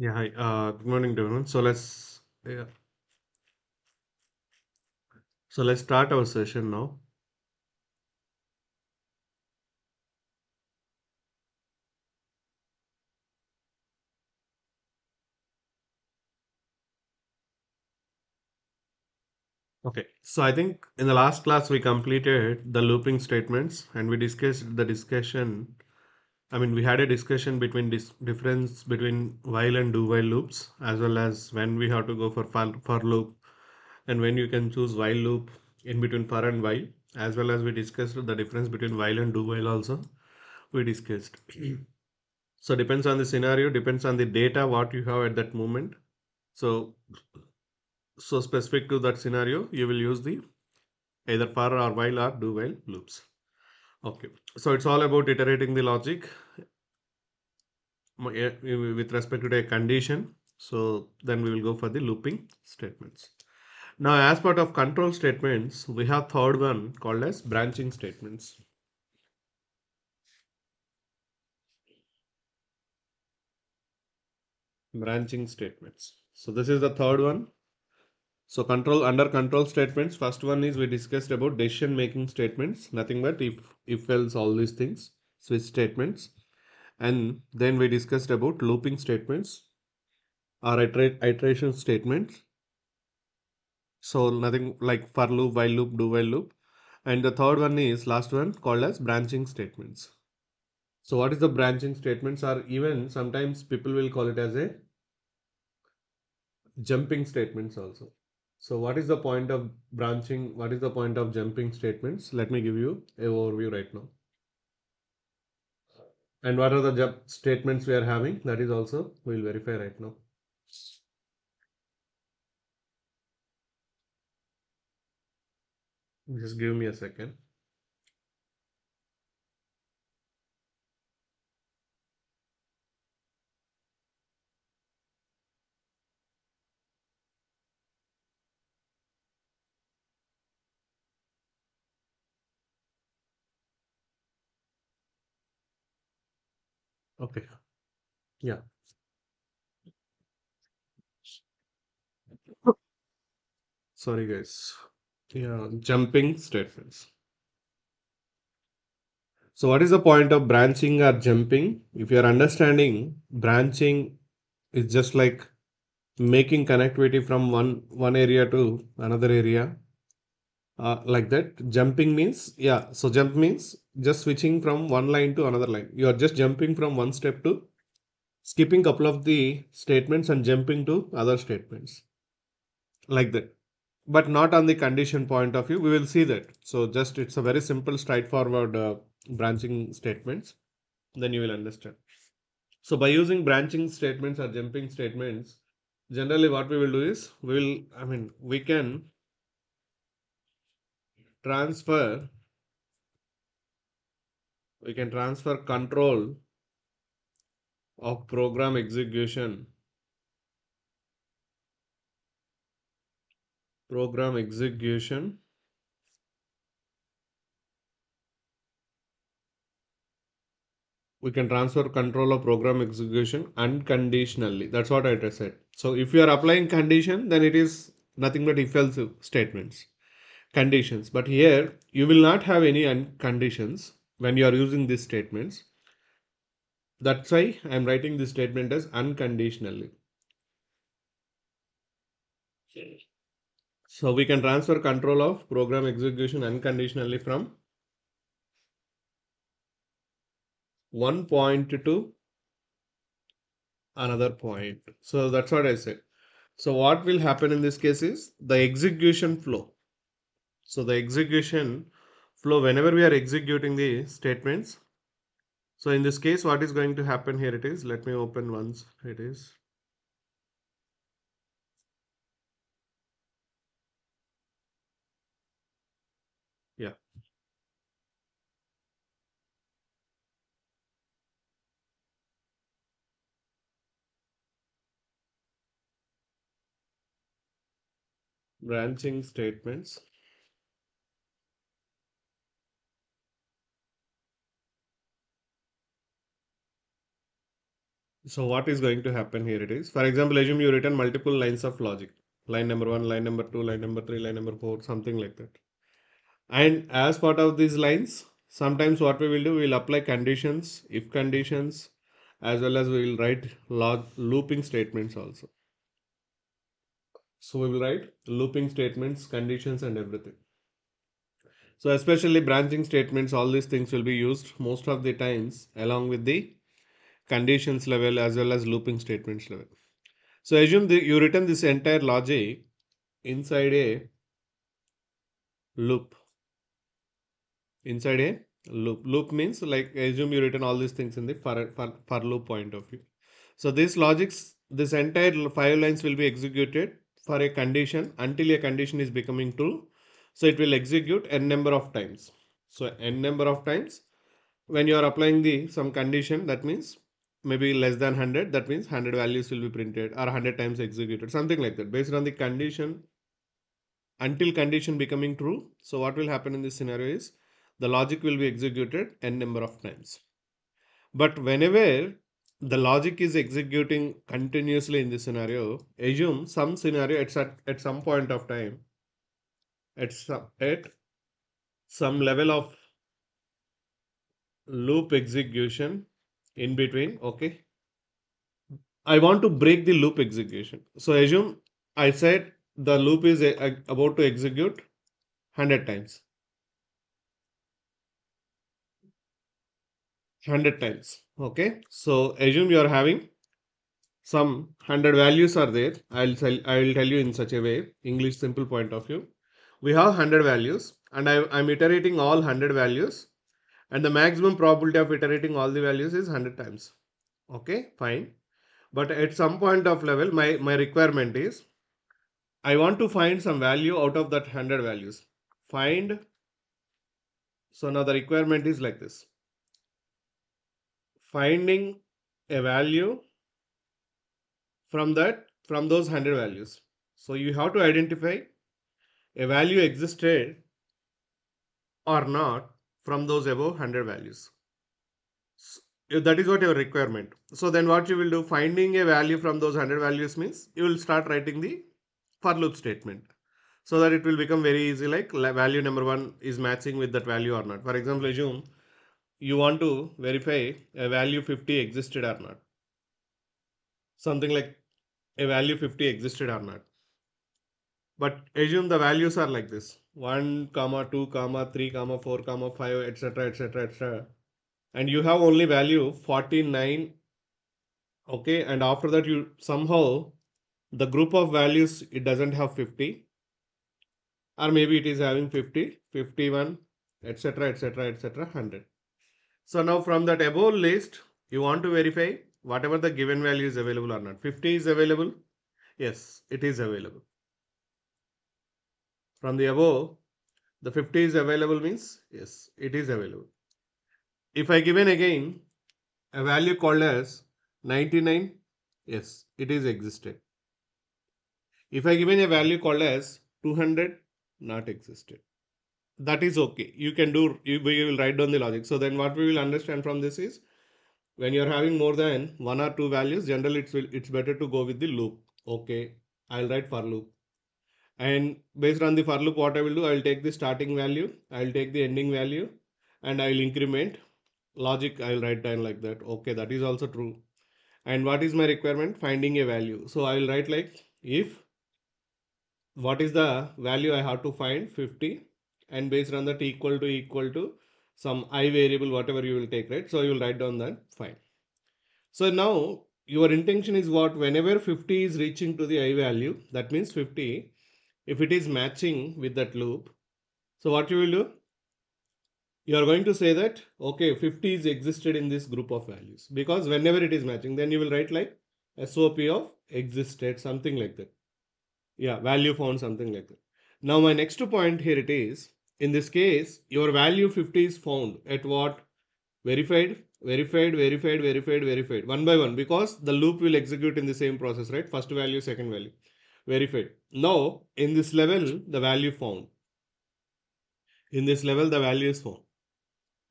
Yeah, hi. Good morning, everyone. So let's start our session now. Okay. So I think in the last class we completed the looping statements and we discussed the discussion. I mean, we had a discussion between this difference between while and do while loops, as well as when we have to go for loop and when you can choose while loop in between for and while, as well as we discussed the difference between while and do while also. We discussed. So depends on the scenario, depends on the data what you have at that moment. So so specific to that scenario, you will use the either for or while or do while loops. Okay. So it's all about iterating the logic with respect to a condition. So then we will go for the looping statements. Now, as part of control statements, we have third one called as branching statements. Branching statements. So this is the third one. So under control statements, first one is we discussed about decision making statements, nothing but if else all these things, switch statements. And then we discussed about looping statements or iteration statements. So nothing like for loop, while loop, do while loop. And the third one is last one called as branching statements. So what is the branching statements, or even sometimes people will call it as a jumping statements also. So what is the point of branching? What is the point of jumping statements? Let me give you a overview right now. And what are the jump statements we are having? That is also we'll verify right now. Just give me a second. Okay. Yeah. Sorry guys. Yeah, jumping statements. So what is the point of branching or jumping? If you are understanding, branching is just like making connectivity from one area to another area, like that. Jumping means, yeah, so jump means just switching from one line to another line. You are just jumping from one step to skipping couple of the statements and jumping to other statements, like that, but not on the condition point of view. We will see that. So just it's a very simple straightforward branching statements, then you will understand. So by using branching statements or jumping statements, generally what we will do is we can transfer control of program execution. We can transfer control of program execution unconditionally. That's what I just said. So if you are applying condition, then it is nothing but if else statements, conditions. But here you will not have any conditions when you are using these statements. That's why I am writing this statement as unconditionally. So we can transfer control of program execution unconditionally from one point to another point. So that's what I said. So what will happen in this case is the execution flow. So the execution flow, whenever we are executing the statements. So in this case, what is going to happen here? It is, let me open once. It is, yeah, branching statements. So what is going to happen here it is, for example, assume you written multiple lines of logic, line number 1, line number 2, line number 3, line number 4, something like that. And as part of these lines, sometimes what we will do, we will apply conditions, if conditions, as well as we will write looping statements also. So we will write looping statements, conditions and everything. So especially branching statements, all these things will be used most of the times along with the conditions level as well as looping statements level. So assume you written this entire logic inside a loop. Inside a loop. Loop means like assume you written all these things in the for loop point of view. So this logics, this entire 5 lines will be executed for a condition until a condition is becoming true. So it will execute n number of times. So n number of times when you are applying the some condition, that means maybe less than 100, that means 100 values will be printed or 100 times executed, something like that based on the condition until condition becoming true. So what will happen in this scenario is the logic will be executed n number of times. But whenever the logic is executing continuously in this scenario, assume some scenario at some point of time, at some level of loop execution in between, okay, I want to break the loop execution. So assume I said the loop is about to execute 100 times. 100 times. Okay. So assume you are having some 100 values are there. I will tell you in such a way, English simple point of view. We have 100 values and I'm iterating all 100 values, and the maximum probability of iterating all the values is 100 times. Okay, fine. But at some point of level, my requirement is I want to find some value out of that 100 values. Find. So now the requirement is like this. Finding a value from those 100 values. So you have to identify a value existed or not from those above 100 values. If that is what your requirement. So then what you will do, finding a value from those 100 values means you will start writing the for loop statement, so that it will become very easy, like value number 1 is matching with that value or not. For example, assume you want to verify a value 50 existed or not. Something like a value 50 existed or not. But assume the values are like this: 1, comma 2, comma 3, comma 4, comma 5, etc., etc., etc. And you have only value 49. Okay, and after that you somehow the group of values, it doesn't have 50, or maybe it is having 50, 51, etc., etc., etc., 100. So now from that above list, you want to verify whatever the given value is available or not. 50 is available. Yes, it is available. From the above, the 50 is available means yes, it is available. If I given again a value called as 99, yes, it is existed. If I given a value called as 200, not existed. That is okay. You can do, we will write down the logic. So then what we will understand from this is, when you're having more than 1 or 2 values, generally it's better to go with the loop. Okay, I'll write for loop. And based on the for loop, what I will do, I will take the starting value, I will take the ending value, and I will increment. Logic, I will write down like that. Okay, that is also true. And what is my requirement? Finding a value. So I will write like if what is the value I have to find, 50, and based on that equal to some I variable, whatever you will take, right? So you will write down that, fine. So now your intention is what, whenever 50 is reaching to the I value, that means 50, if it is matching with that loop, so what you will do, you are going to say that, okay, 50 is existed in this group of values, because whenever it is matching, then you will write like SOP of existed, something like that. Yeah, value found, something like that. Now my next point here it is, in this case, your value 50 is found at what? Verified, verified, verified, verified, verified, one by one, because the loop will execute in the same process, right? First value, second value, verified. Now, in this level, the value found. In this level, the value is found.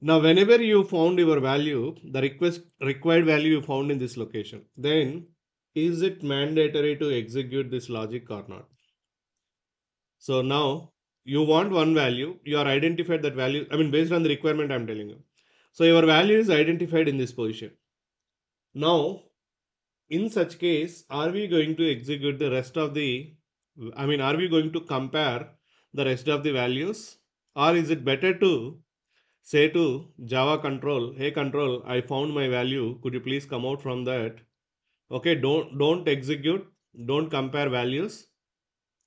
Now, whenever you found your value, the required value you found in this location, then is it mandatory to execute this logic or not? So now you want one value, you are identified that value. I mean, based on the requirement, I'm telling you. So your value is identified in this position. Now, in such case, are we going to execute the rest of the, I mean, are we going to compare the rest of the values? Or is it better to say to Java control, hey control, I found my value. Could you please come out from that? Okay, don't execute, don't compare values,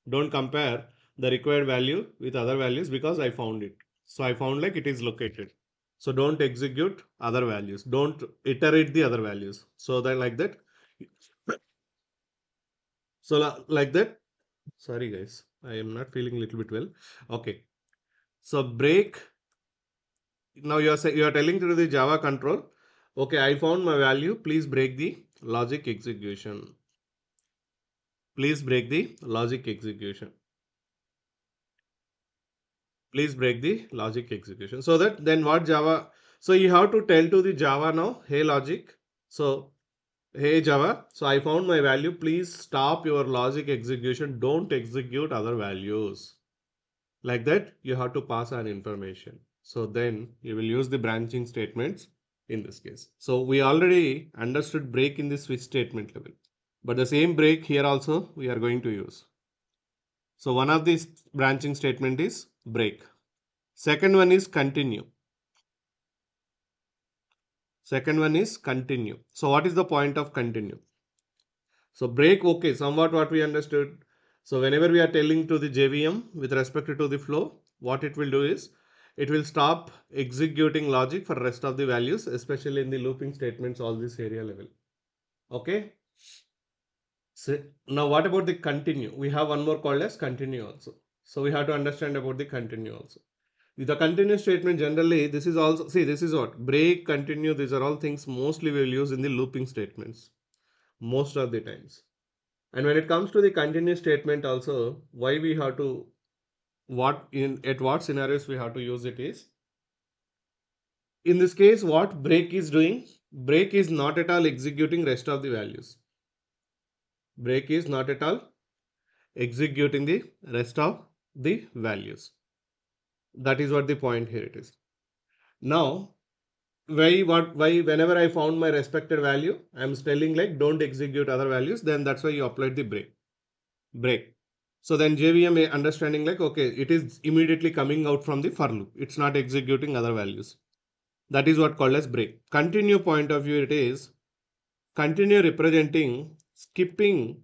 don't compare the required value with other values because I found it. So I found like it is located. So don't execute other values. Don't iterate the other values. So that like that. So like that. Sorry guys, I am not feeling a little bit well. Okay. So break. Now you are telling to the Java control. Okay, I found my value. Please break the logic execution. Please break the logic execution. Please break the logic execution. So that then what Java, so you have to tell to the Java now, hey logic, so hey Java, so I found my value, please stop your logic execution, don't execute other values. Like that you have to pass on information, so then you will use the branching statements in this case. So we already understood break in the switch statement level, but the same break here also we are going to use. So one of these branching statement is break. Second one is continue. Second one is continue. So what is the point of continue? So break, okay, somewhat what we understood. So whenever we are telling to the JVM with respect to the flow, what it will do is it will stop executing logic for rest of the values, especially in the looping statements, all this area level. Okay. So now what about the continue? We have one more called as continue also. So we have to understand about the continue also. The continue statement generally, this is also, see, this is what break, continue, these are all things mostly we will use in the looping statements most of the times. And when it comes to the continue statement also, why we have to, what in at what scenarios we have to use it is, in this case what break is doing, break is not at all executing rest of the values. Break is not at all executing the rest of the values. That is what the point here it is. Now why whenever I found my respected value, I'm telling like don't execute other values, then that's why you applied the break. So then JVM understanding like okay, it is immediately coming out from the for loop, it's not executing other values. That is what called as break. Continue point of view, it is continue representing skipping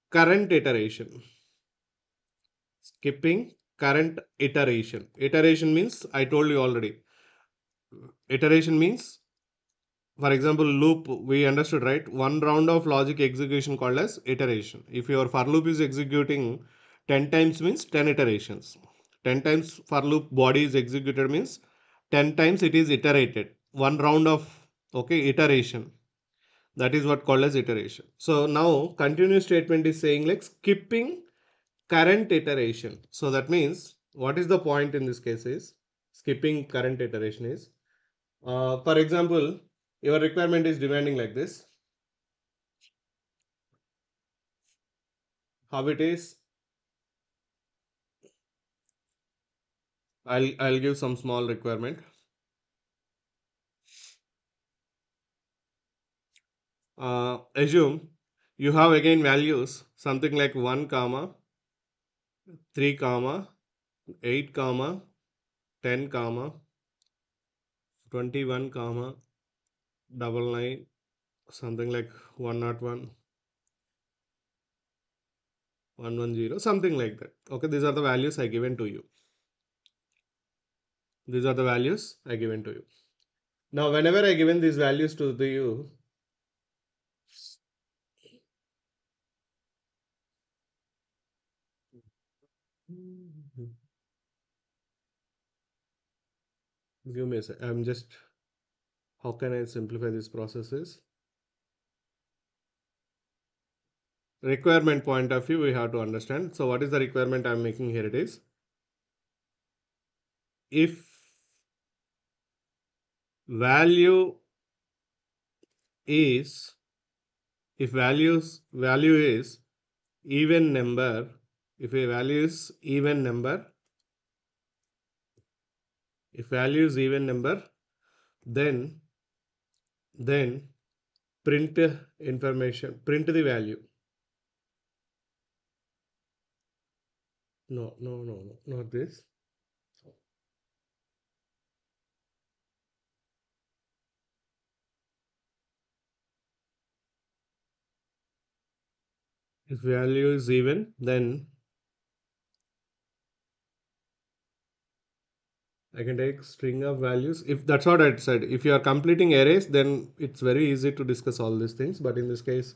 current iteration. Skipping current iteration means I told you already. Iteration means, for example, loop, we understood, right? One round of logic execution called as iteration. If your for loop is executing 10 times means 10 iterations. 10 times for loop body is executed means 10 times it is iterated. One round of, okay, iteration. That is what called as iteration. So now continuous statement is saying like skipping current iteration. So that means what is the point in this case is skipping current iteration is, for example, your requirement is demanding like this. How it is? I'll give some small requirement. Assume you have again values something like 1 comma 3 comma 8 comma 10 comma 21 comma double nine, something like 101 110, something like that. Okay, these are the values I given to you. These are the values I given to you. Now whenever I given these values to the you, give me a sec. I'm just, how can I simplify this processes? Requirement point of view we have to understand. So what is the requirement I'm making here? It is if value is value is even number, if a value is even number, if value is even number, then print information, print the value. No, not this. If value is even, then I can take string of values. If that's what I said, if you are completing arrays, then it's very easy to discuss all these things. But in this case,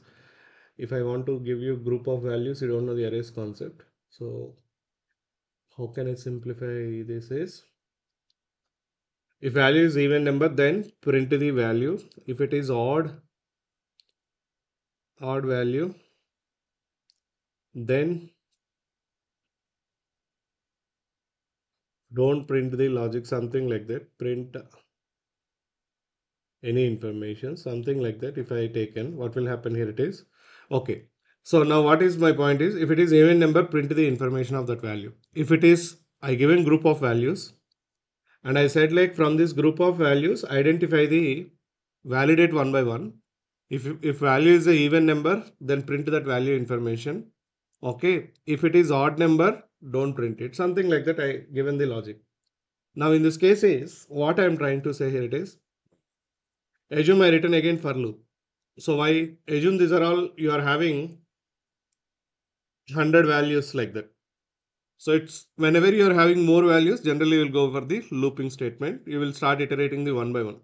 if I want to give you group of values, you don't know the arrays concept. So how can I simplify this is, if value is even number, then print the value. If it is odd value, then don't print the logic, something like that. Print any information, something like that. If I taken, what will happen here? It is okay. So now what is my point is, if it is even number, print the information of that value. If it is I given group of values, and I said like from this group of values, identify the validate one by one. If value is a even number, then print that value information. Okay. If it is odd number, don't print it. Something like that. I given the logic. Now in this case is what I am trying to say here, it is assume I written again for loop. So why assume these are all you are having 100 values like that. So it's whenever you are having more values, generally you will go for the looping statement. You will start iterating the one by one.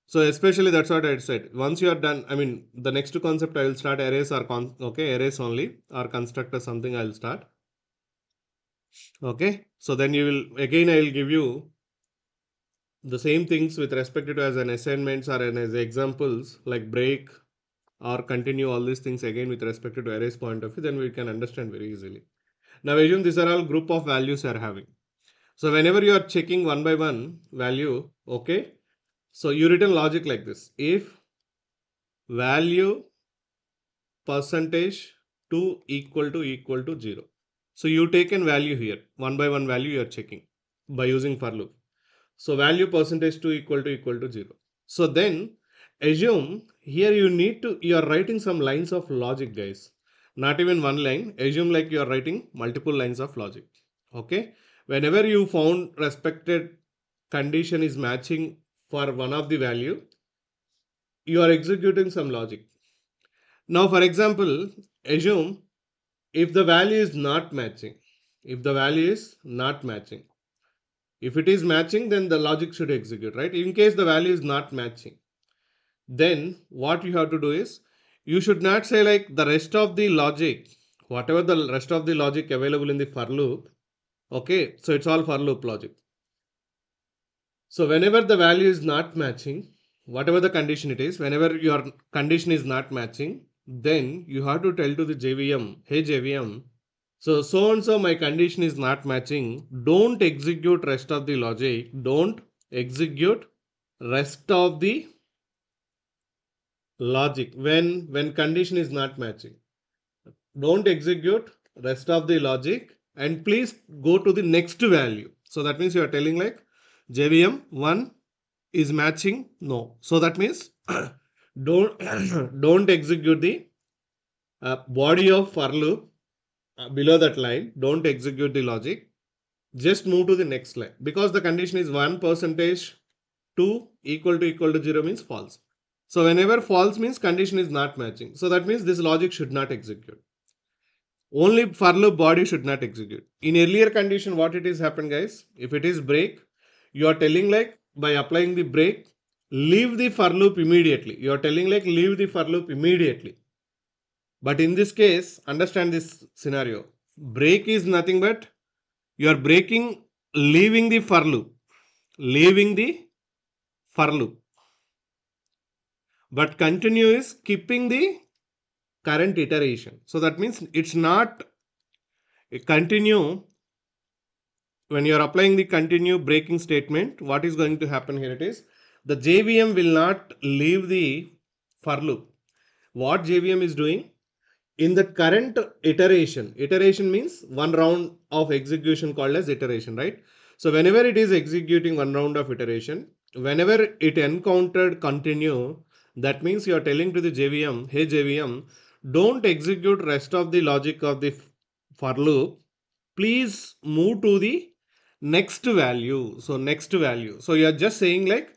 So especially that's what I said. Once you are done, I mean the next concept I will start arrays or okay, arrays only or constructor something I will start. Okay. So then you will again I will give you the same things with respect to as an assignments or as examples like break or continue, all these things again with respect to arrays point of view, then we can understand very easily. Now assume these are all group of values you are having. So whenever you are checking one by one value, okay, so you written logic like this. If value percentage 2 equal to 0. So you taken value here, one by one value you are checking by using for loop. So value percentage 2 equal to 0. So then assume here you are writing some lines of logic, guys. Not even one line. Assume like you are writing multiple lines of logic. Okay. Whenever you found respected condition is matching for one of the value, you are executing some logic. Now, for example, assume if the value is not matching, if the value is not matching, if it is matching, then the logic should execute, right? In case the value is not matching, then what you have to do is you should not say like the rest of the logic, whatever the rest of the logic available in the for loop. Okay, so it's all for loop logic. So whenever the value is not matching, whatever the condition it is, whenever your condition is not matching, then you have to tell to the JVM, hey JVM, so and so my condition is not matching. Don't execute rest of the logic. Don't execute rest of the logic when condition is not matching. Don't execute rest of the logic and please go to the next value. So that means you are telling like JVM 1 is matching, no. So that means don't don't execute the body of for loop below that line. Don't execute the logic. Just move to the next line because the condition is 1 percentage 2 equal to 0 means false. So whenever false means condition is not matching. So that means this logic should not execute. Only for loop body should not execute. In earlier condition, what it is happen, guys? If it is break, you are telling like by applying the break, leave the for loop immediately. You are telling like leave the for loop immediately. But in this case, understand this scenario. Break is nothing but you are breaking, leaving the for loop, leaving the for loop. But continue is keeping the current iteration. So that means it's not a continue when you are applying the continue breaking statement, what is going to happen here? It is the JVM will not leave the for loop. What JVM is doing in the current iteration means one round of execution called as iteration, right? So whenever it is executing one round of iteration, whenever it encountered continue, that means you are telling to the JVM, hey JVM, don't execute rest of the logic of the for loop, please move to the next value. So next value, so you are just saying like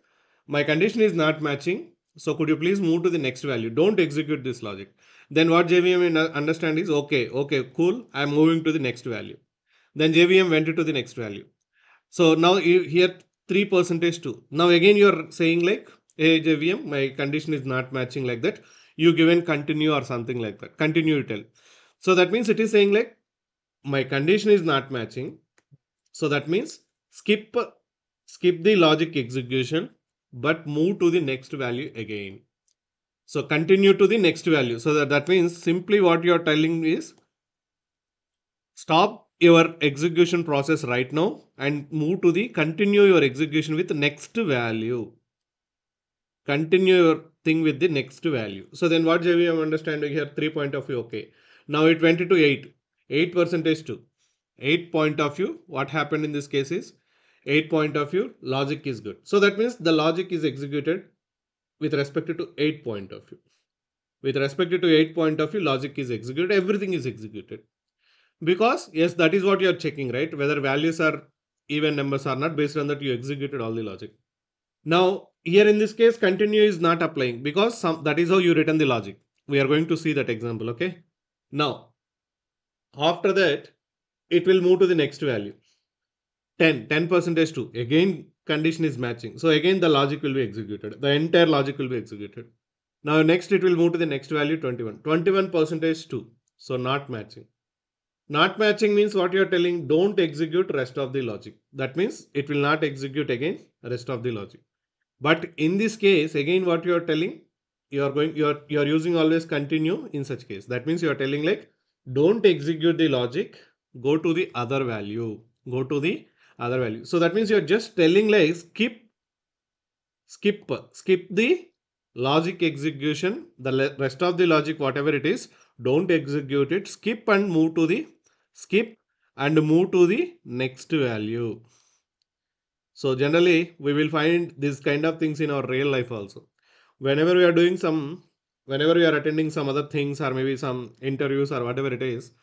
my condition is not matching, so could you please move to the next value, don't execute this logic. Then what JVM will understand is okay, cool, I'm moving to the next value. Then JVM went to the next value. So now here 3% 2. Now again you are saying like, hey JVM, my condition is not matching, like that. You given continue or something like that. Continue you tell. So that means it is saying like my condition is not matching. So that means skip the logic execution, but move to the next value again. So continue to the next value. So that means simply what you are telling is stop your execution process right now and move to the continue your execution with the next value. Continue your thing with the next value. So then what JVM understanding here? 3 point of view. Okay. Now it went to 8. 8% 2. 8 point of view. What happened in this case is 8 point of view logic is good. So that means the logic is executed with respect to 8 point of view. With respect to 8 point of view, logic is executed, everything is executed. Because yes, that is what you are checking, right? Whether values are even numbers or not, based on that you executed all the logic. Now here in this case, continue is not applying because that is how you written the logic. We are going to see that example, okay? Now, after that, it will move to the next value. 10% 2. Again, condition is matching. So again, the logic will be executed. The entire logic will be executed. Now next it will move to the next value 21. 21% 2. So not matching. Not matching means what you are telling, don't execute rest of the logic. That means it will not execute again rest of the logic. But in this case, again what you are telling, you are using always continue in such case. That means you are telling like don't execute the logic, go to the other value. Go to the other value. So that means you are just telling like skip the logic execution, the rest of the logic whatever it is, don't execute it, skip and move to the next value. So generally we will find this kind of things in our real life also. Whenever we are doing some, whenever we are attending some other things or maybe some interviews or whatever it is,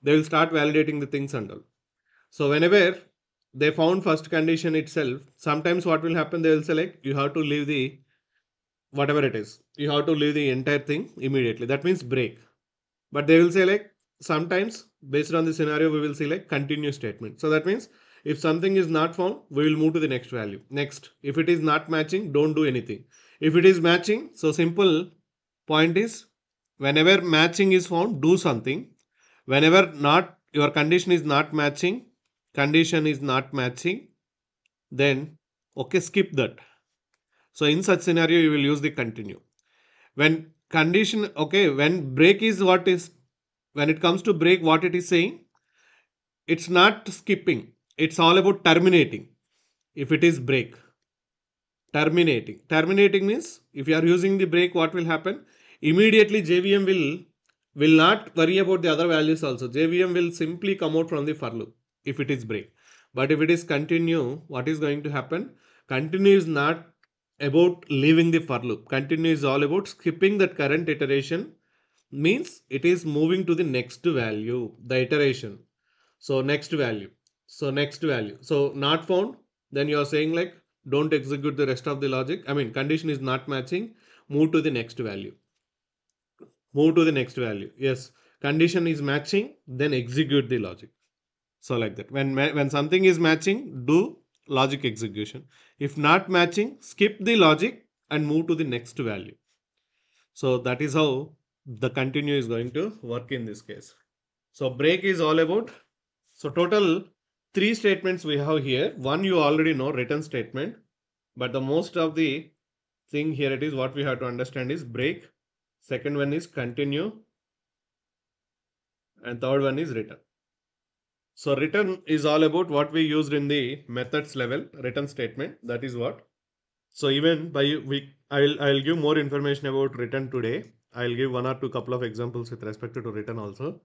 they will start validating the things and all. So whenever they found first condition itself, sometimes what will happen, they will say like you have to leave the whatever it is, you have to leave the entire thing immediately. That means break. But they will say like sometimes based on the scenario we will see like continue statement. So that means if something is not found, we will move to the next value. Next, if it is not matching, don't do anything. If it is matching, so simple point is whenever matching is found, do something. Whenever not your condition is not matching, then okay, skip that. So in such scenario, you will use the continue. When condition, okay, when break is what is, when it comes to break, what it is saying, it's not skipping. It's all about terminating. If it is break, terminating. Terminating means if you are using the break, what will happen? Immediately JVM will not worry about the other values also. JVM will simply come out from the for loop if it is break. But if it is continue, what is going to happen? Continue is not about leaving the for loop. Continue is all about skipping that current iteration, means it is moving to the next value, the iteration. So next value. So next value. So not found, then you are saying like don't execute the rest of the logic. I mean condition is not matching, move to the next value. Move to the next value. Yes, condition is matching, then execute the logic. So like that. When something is matching, do logic execution. If not matching, skip the logic and move to the next value. So that is how the continue is going to work in this case. So break is all about, so total 3 statements we have here. One you already know, written statement, but the most of the thing here it is what we have to understand is break. Second one is continue, and third one is return. So return is all about what we used in the methods level return statement. That is what. So even by I'll give more information about return today. I'll give one or two couple of examples with respect to return also.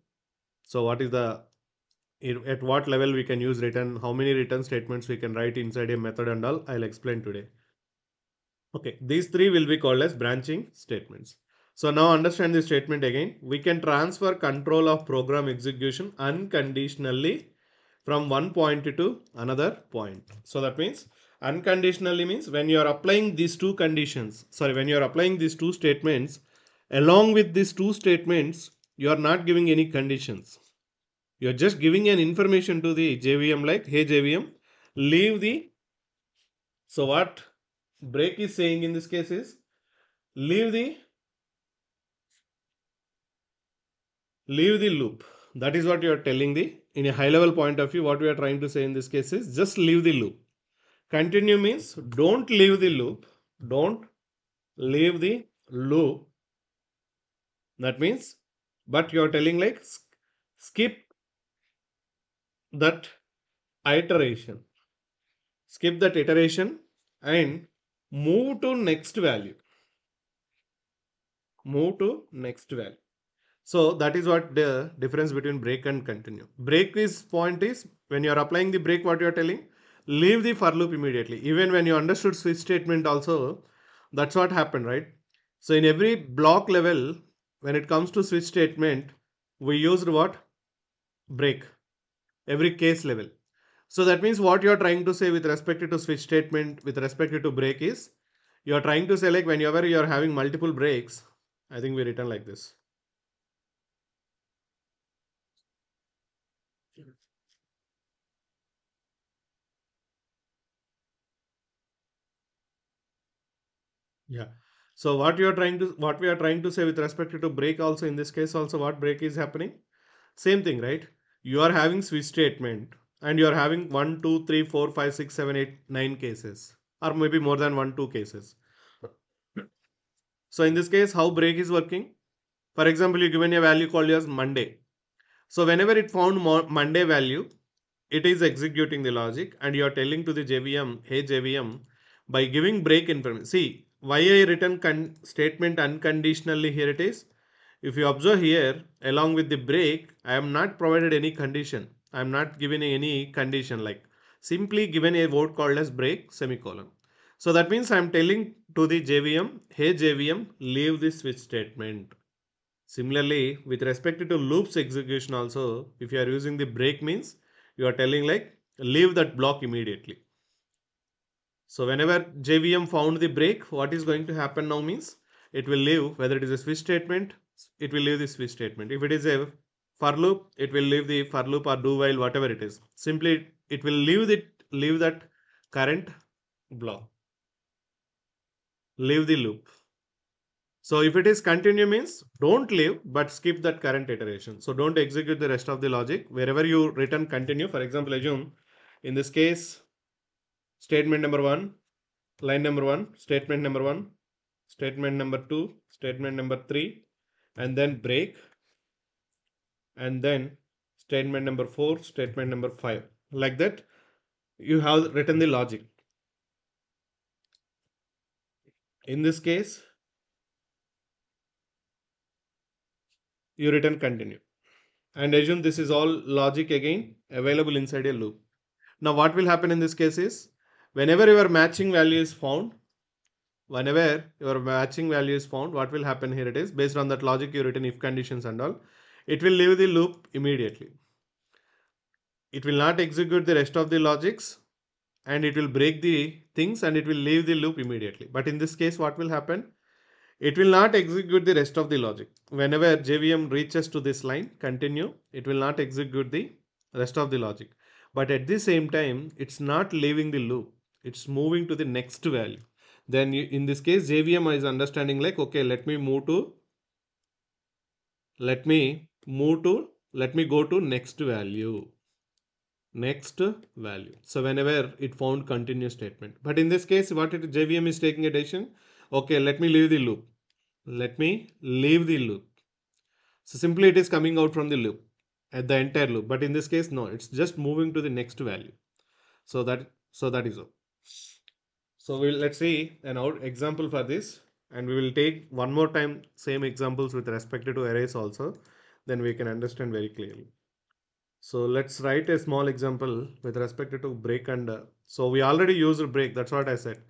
So what is the at what level we can use return, how many return statements we can write inside a method and all, I'll explain today. Okay, these three will be called as branching statements. So now understand this statement again. We can transfer control of program execution unconditionally from one point to another point. So that means unconditionally means when you are applying these two conditions, sorry, when you are applying these two statements, along with these two statements, you are not giving any conditions. You are just giving an information to the JVM like, hey JVM, leave the, so what break is saying in this case is leave the loop. That is what you are telling the, in a high level point of view, what we are trying to say in this case is just leave the loop. Continue means don't leave the loop. Don't leave the loop. That means, but you are telling like skip that iteration. Skip that iteration and move to next value. Move to next value. So that is what the difference between break and continue. Break is point is when you are applying the break, what you are telling, leave the for loop immediately. Even when you understood switch statement also, that's what happened, right? So in every block level, when it comes to switch statement, we used what? Break. Every case level. So that means what you are trying to say with respect to switch statement, with respect to break is, you are trying to say like whenever you are having multiple breaks, I think we written like this. Yeah. So what we are trying to say with respect to break also in this case also what break is happening? Same thing, right? You are having switch statement and you are having 1, 2, 3, 4, 5, 6, 7, 8, 9 cases or maybe more than 1, 2 cases. So in this case, how break is working? For example, you given a value called as Monday. So whenever it found Monday value, it is executing the logic and you are telling to the JVM, hey JVM, by giving break information. See, why I written statement unconditionally here it is. If you observe here, along with the break, I am not provided any condition. I am not given any condition like simply given a word called as break semicolon. So that means I am telling to the JVM, hey JVM, leave this switch statement. Similarly, with respect to loops execution also, if you are using the break means you are telling like leave that block immediately. So whenever JVM found the break, what is going to happen now means it will leave whether it is a switch statement, it will leave the switch statement. If it is a for loop, it will leave the for loop or do while whatever it is. Simply it will leave that current block. Leave the loop. So if it is continue means don't leave but skip that current iteration. So don't execute the rest of the logic. Wherever you return continue, for example, assume in this case statement number 1, line number 1, statement number 1, statement number 2, statement number 3, and then break, and then statement number 4, statement number 5. Like that, you have written the logic. In this case, you return continue. And assume this is all logic again available inside a loop. Now what will happen in this case is whenever your matching value is found, what will happen here it is based on that logic you written if conditions and all, it will leave the loop immediately. It will not execute the rest of the logics and it will break the things and it will leave the loop immediately. But in this case, what will happen? It will not execute the rest of the logic. Whenever JVM reaches to this line, continue, it will not execute the rest of the logic. But at the same time, it's not leaving the loop. It's moving to the next value. Then in this case, JVM is understanding like, okay, let me go to next value. Next value. So whenever it found continuous statement. But in this case, JVM is taking a decision. Okay, let me leave the loop. Let me leave the loop. So simply it is coming out from the loop. at the entire loop. But in this case, no, it's just moving to the next value. So that is all. So let's see an out example for this, and we will take one more time same examples with respect to arrays also. Then we can understand very clearly. So let's write a small example with respect to break and so we already used break. That's what I said.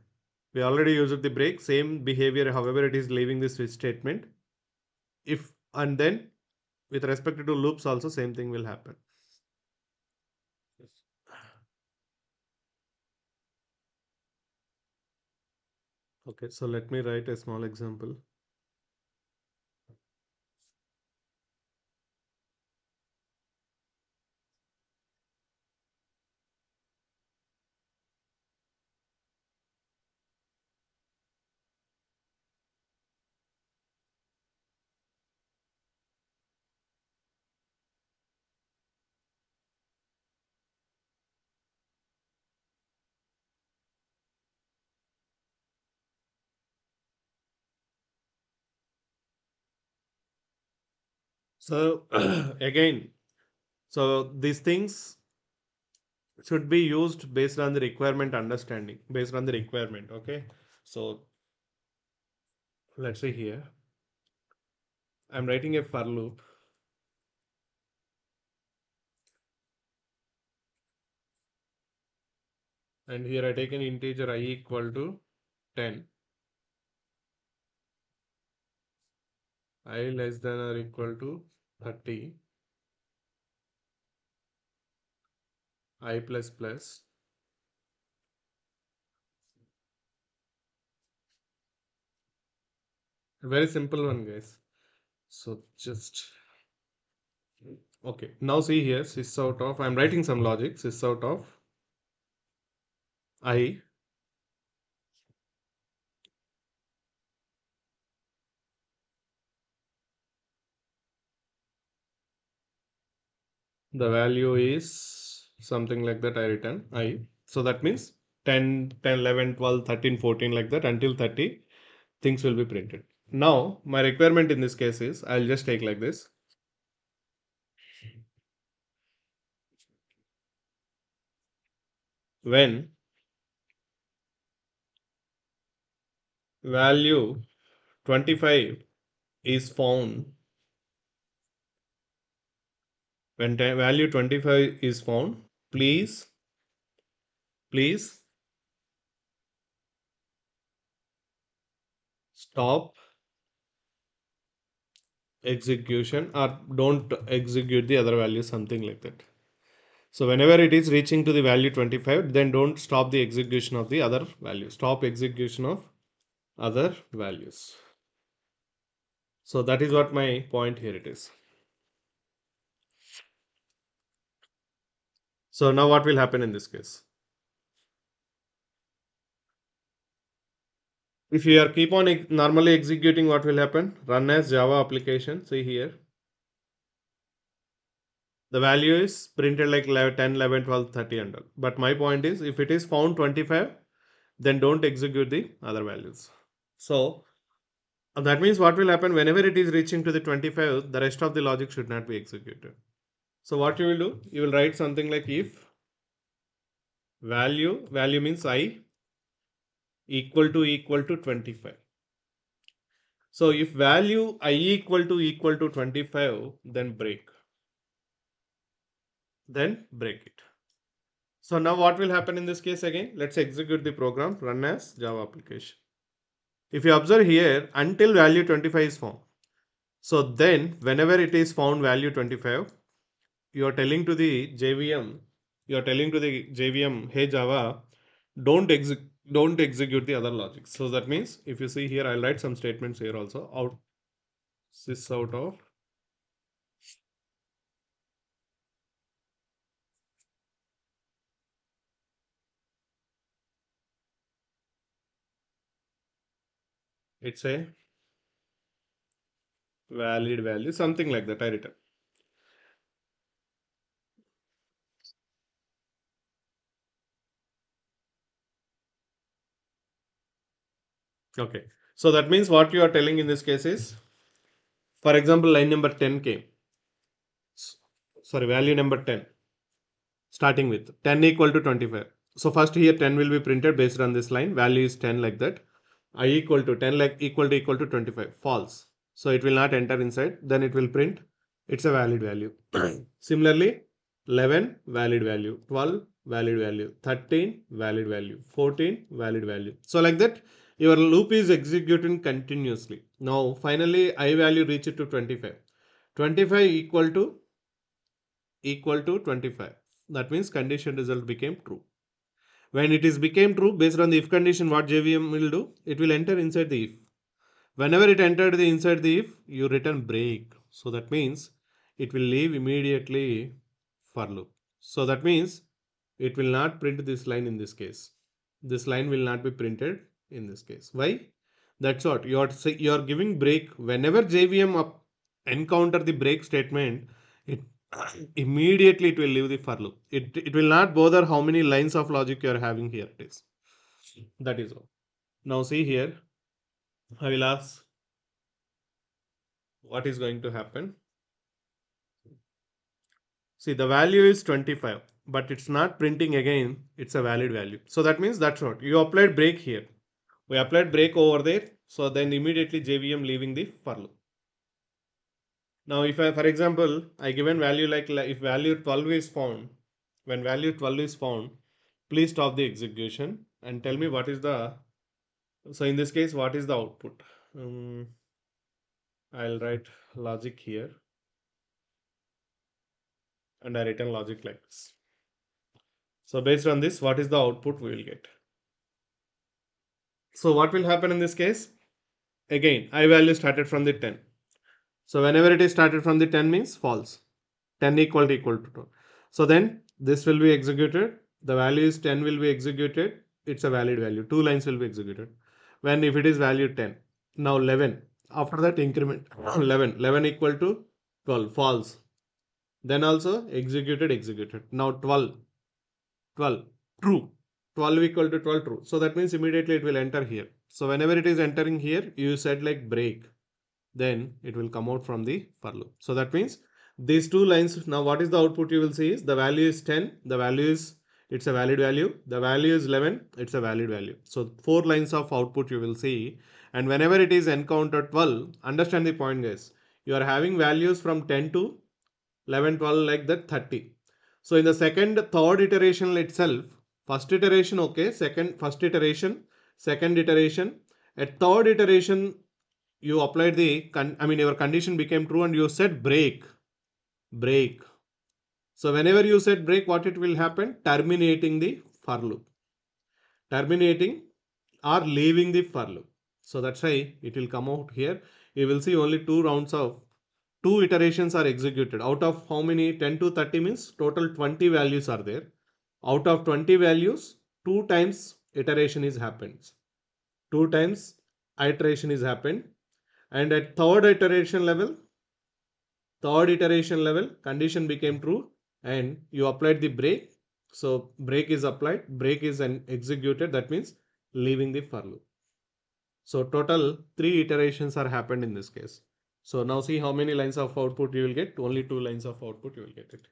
We already used the break, same behavior. However, it is leaving the switch statement. If and then with respect to loops also same thing will happen. Okay, so let me write a small example. So again, so these things should be used based on the requirement understanding, based on the requirement. Okay, so let's say here I'm writing a for loop, and here I take an integer I equal to 10, I less than or equal to 30, I plus plus. A very simple one, guys. So just okay. Now see here, sys out of. I'm writing some logic. Sys out of I. The value is something like that. I return I. So that means 10, 10, 11, 12, 13, 14 like that until 30 things will be printed. Now my requirement in this case is I'll just take like this. When value 25 is found, when value 25 is found, please stop execution or don't execute the other value, something like that. So whenever it is reaching to the value 25, then don't stop the execution of the other value. Stop execution of other values. So that is what my point here it is. So now what will happen in this case? If you are keep on normally executing, what will happen? Run as Java application. See here. The value is printed like 11, 10, 11, 12, 30 and all. But my point is if it is found 25, then don't execute the other values. So that means what will happen whenever it is reaching to the 25, the rest of the logic should not be executed. So what you will do? You will write something like if value means I equal to 25. So if value I equal to 25, then break it. So now what will happen in this case again? Let's execute the program, run as Java application. If you observe here, until value 25 is found. So then whenever it is found value 25, you are telling to the JVM, hey Java, don't execute the other logic. So that means if you see here, I'll write some statements here also. Sys out of it's a valid value, something like that. I return. Okay. So that means what you are telling in this case is, for example, line number 10 came. sorry, value number 10, starting with 10 equal to 25. So first here 10 will be printed based on this line. Value is 10 like that. I equal to 10 like equal to 25. False. So it will not enter inside. Then it will print. It's a valid value. Similarly, 11 valid value, 12 valid value, 13 valid value, 14 valid value. So like that, your loop is executing continuously. Now finally I value reached to 25. 25 equal to 25. That means condition result became true. When it is became true, based on the if condition, what JVM will do? It will enter inside the if. Whenever it entered the inside the if, you return break. So that means it will leave immediately for loop. So that means it will not print this line in this case. This line will not be printed in this case. Why? That's what you are giving break. Whenever JVM encounter the break statement, it immediately it will leave the for loop. It will not bother how many lines of logic you are having here. It is that is all. Now see here, I will ask what is going to happen. See, the value is 25, but it's not printing again. It's a valid value. So that means that's what you applied break here. We applied break over there. So then immediately JVM leaving the for loop. Now, if I, for example, I given value like if value 12 is found, when value 12 is found, please stop the execution and tell me what is the, so in this case, what is the output? I'll write logic here and I return logic like this. So based on this, what is the output we will get? So what will happen in this case? Again, I value started from the 10. So whenever it is started from the 10 means false. 10 equal to 2. So then this will be executed. The value is 10 will be executed. It's a valid value. Two lines will be executed. When if it is value 10. Now 11. After that increment 11. 11 equal to 12. False. Then also executed. Now 12. 12. True. 12 equal to 12 true. So that means immediately it will enter here. So whenever it is entering here, you said like break, then it will come out from the for loop. So that means these two lines, now what is the output you will see is the value is 10, the value is, it's a valid value, the value is 11, it's a valid value. So four lines of output you will see, and whenever it is encountered 12, understand the point guys, you are having values from 10 to 11, 12 like that 30. So in the third iteration itself, first iteration okay, first iteration, second iteration, at third iteration you applied the your condition became true and you said break. So whenever you said break, what it will happen? Terminating the for loop, terminating or leaving the for loop. So that's why it will come out here. You will see only two iterations are executed. Out of how many? 10 to 30 means total 20 values are there. Out of 20 values, two times iteration is happened. Two times iteration is happened. And at third iteration level, condition became true and you applied the break. So break is applied, break is executed. That means leaving the for loop. So total three iterations are happened in this case. So now see how many lines of output you will get. Only two lines of output you will get it.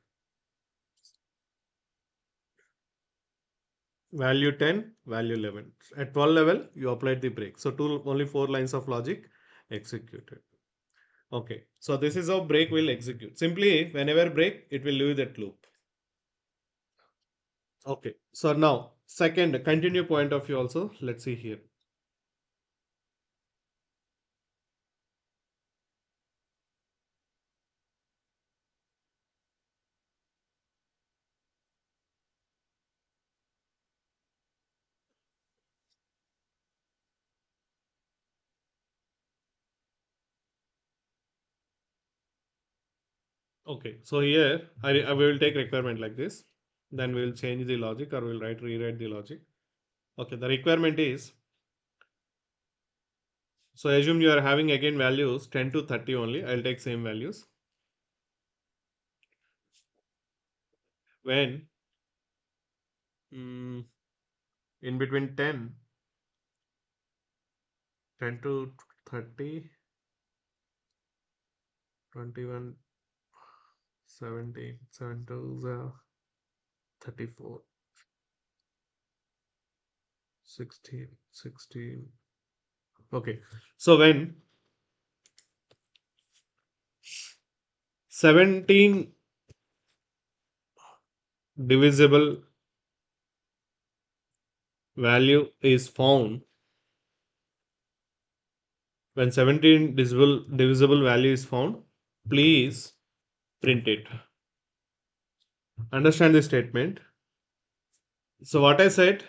Value 10, value 11. At 12 level, you applied the break. So only four lines of logic executed. Okay, so this is how break will execute. Simply, whenever break, it will leave that loop. Okay, so now second continue point of view also. Let's see here. Okay, so here I will take requirement like this. Then we will change the logic or we'll rewrite the logic. Okay, the requirement is, so assume you are having again values 10 to 30 only. I'll take same values. When in between 10 to 30, 21, 17, 7 to 34, 16, 16. Okay. So when 17 divisible value is found, when 17 divisible value is found, please print it. Understand this statement. So what I said,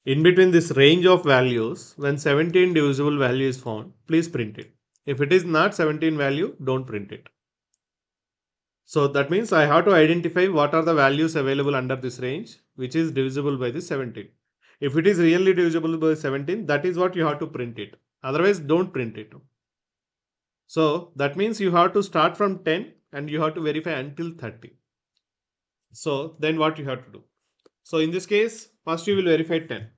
in between this range of values, when 17 divisible value is found, please print it. If it is not 17 value, don't print it. So that means I have to identify what are the values available under this range, which is divisible by the 17. If it is really divisible by 17, that is what you have to print it. Otherwise, don't print it. So that means you have to start from 10 and you have to verify until 30. So then what you have to do? So in this case, first you will verify 10.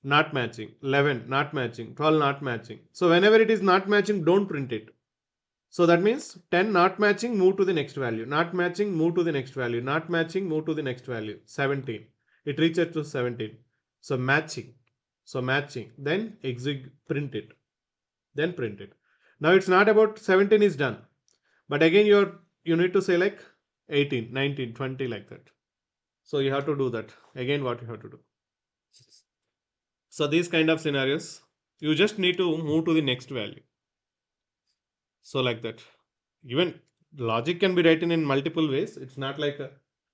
Not matching. 11 not matching. 12 not matching. So whenever it is not matching, don't print it. So that means 10 not matching, move to the next value. Not matching, move to the next value. Not matching, move to the next value. 17. It reaches to 17. So matching. So matching. Then exit, print it. Then print it. Now it's not about 17 is done. But again, you need to say like 18, 19, 20 like that. So you have to do that. Again, what you have to do. So these kind of scenarios, you just need to move to the next value. So like that. Even logic can be written in multiple ways. It's not like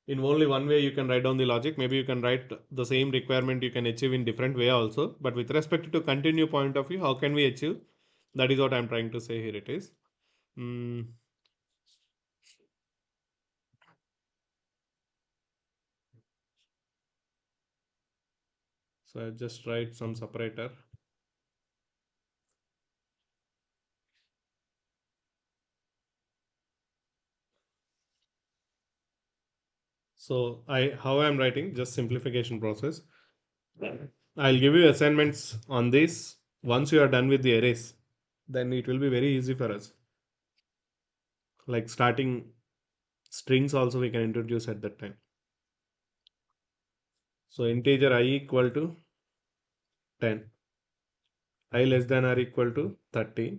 in only one way you can write down the logic. Maybe you can write the same requirement you can achieve in different way also. But with respect to continue point of view, how can we achieve? That is what I'm trying to say here. It is. Mm, so I just write some separator. So how I'm writing, just simplification process. I'll give you assignments on this. Once you are done with the arrays, then it will be very easy for us. Like starting strings also we can introduce at that time. So integer I equal to 10, I less than or equal to 30,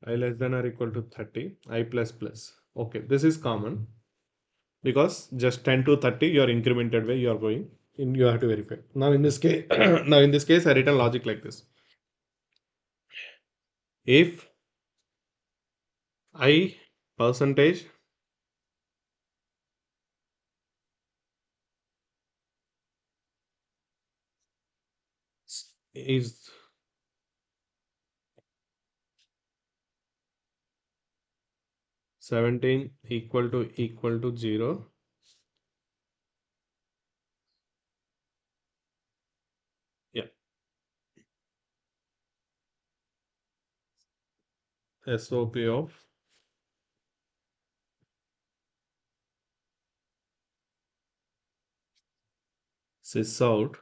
I less than or equal to 30, I plus plus. Okay, this is common because just 10 to 30 your incremented way you are going. You have to verify. Now in this case, now in this case I written logic like this. If I percentage is 17 equal to 0, yeah, SOP of sysout,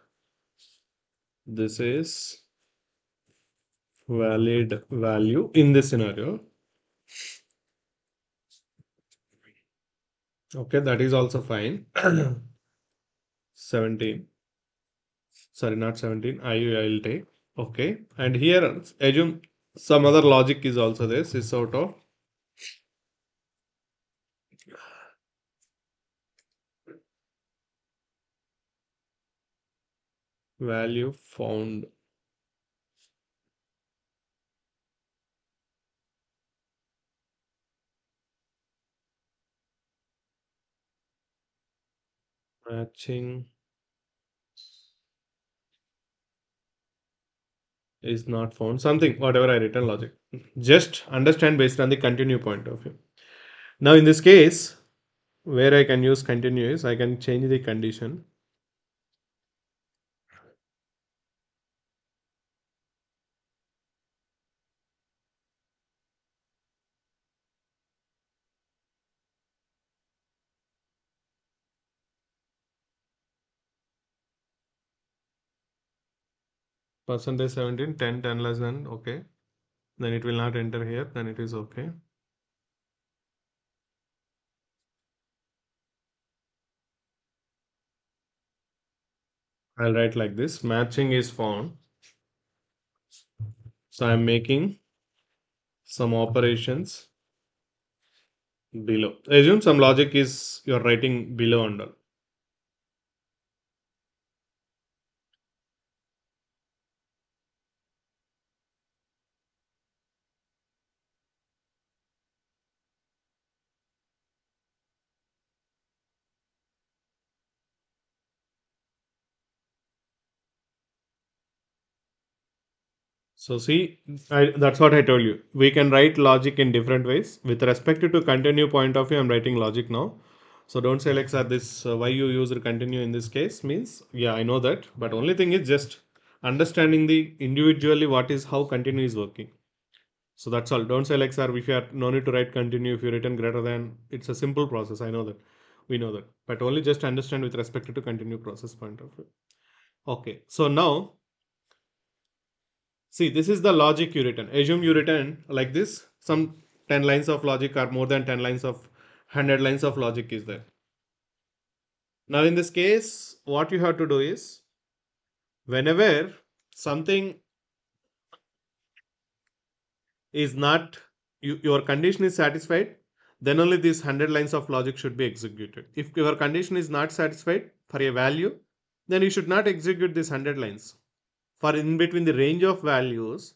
this is valid value in this scenario. Okay, that is also fine. 17, sorry, not 17, I'll take. Okay, and here assume some other logic is also there, sysout of value found. Matching is not found, something whatever I written logic, just understand based on the continue point of view. Now in this case where I can use continue is I can change the condition. Percentage 17, 10, 10 less than, okay, then it will not enter here, then it is okay. I'll write like this, matching is found. So I'm making some operations below. Assume some logic is you're writing below and all. So see, that's what I told you. We can write logic in different ways. With respect to continue point of view, I'm writing logic now. So don't say like, sir, this why you use continue in this case means, yeah, I know that. But only thing is just understanding the individually what is how continue is working. So that's all. Don't say like, sir, if you are no need to write continue if you written greater than. It's a simple process. I know that. We know that. But only just understand with respect to continue process point of view. Okay. So now see, this is the logic you written. Assume you written like this. Some 10 lines of logic or more than 10 lines of 100 lines of logic is there. Now, in this case, what you have to do is whenever something is not, your condition is satisfied, then only these 100 lines of logic should be executed. If your condition is not satisfied for a value, then you should not execute these 100 lines. For in between the range of values,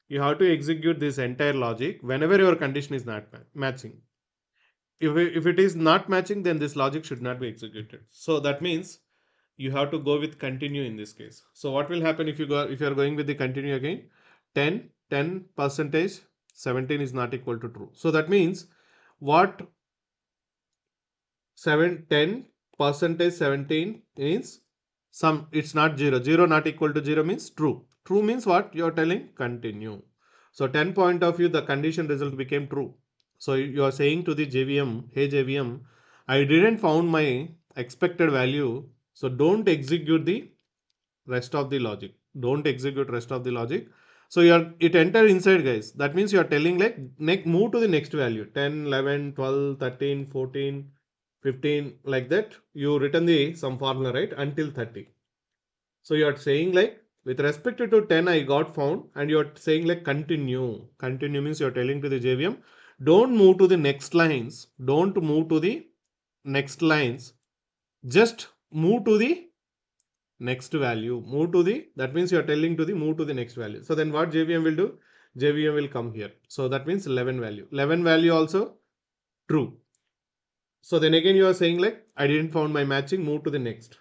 you have to execute this entire logic whenever your condition is not matching. If it is not matching, then this logic should not be executed. So that means you have to go with continue in this case. So what will happen if you are going with the continue again? 10 percentage 17 is not equal to true. So that means what 10 percentage 17 is some, it's not 0 not equal to 0 means true. True means what you are telling continue. So 10 point of view the condition result became true. So you are saying to the JVM, hey JVM, I didn't found my expected value, so don't execute the rest of the logic. Don't execute rest of the logic. So you are, it enter inside guys. That means you are telling like move to the next value 10, 11, 12, 13, 14, 15 like that. You written the some formula right until 30. So you are saying like with respect to 10 I got found and you are saying like continue. Continue means you are telling to the JVM don't move to the next lines. Don't move to the next lines. Just move to the next value, move to the, that means you are telling to the move to the next value. So then what JVM will do, JVM will come here. So that means 11 value, 11 value also true. So then again you are saying like I didn't found my matching, move to the next,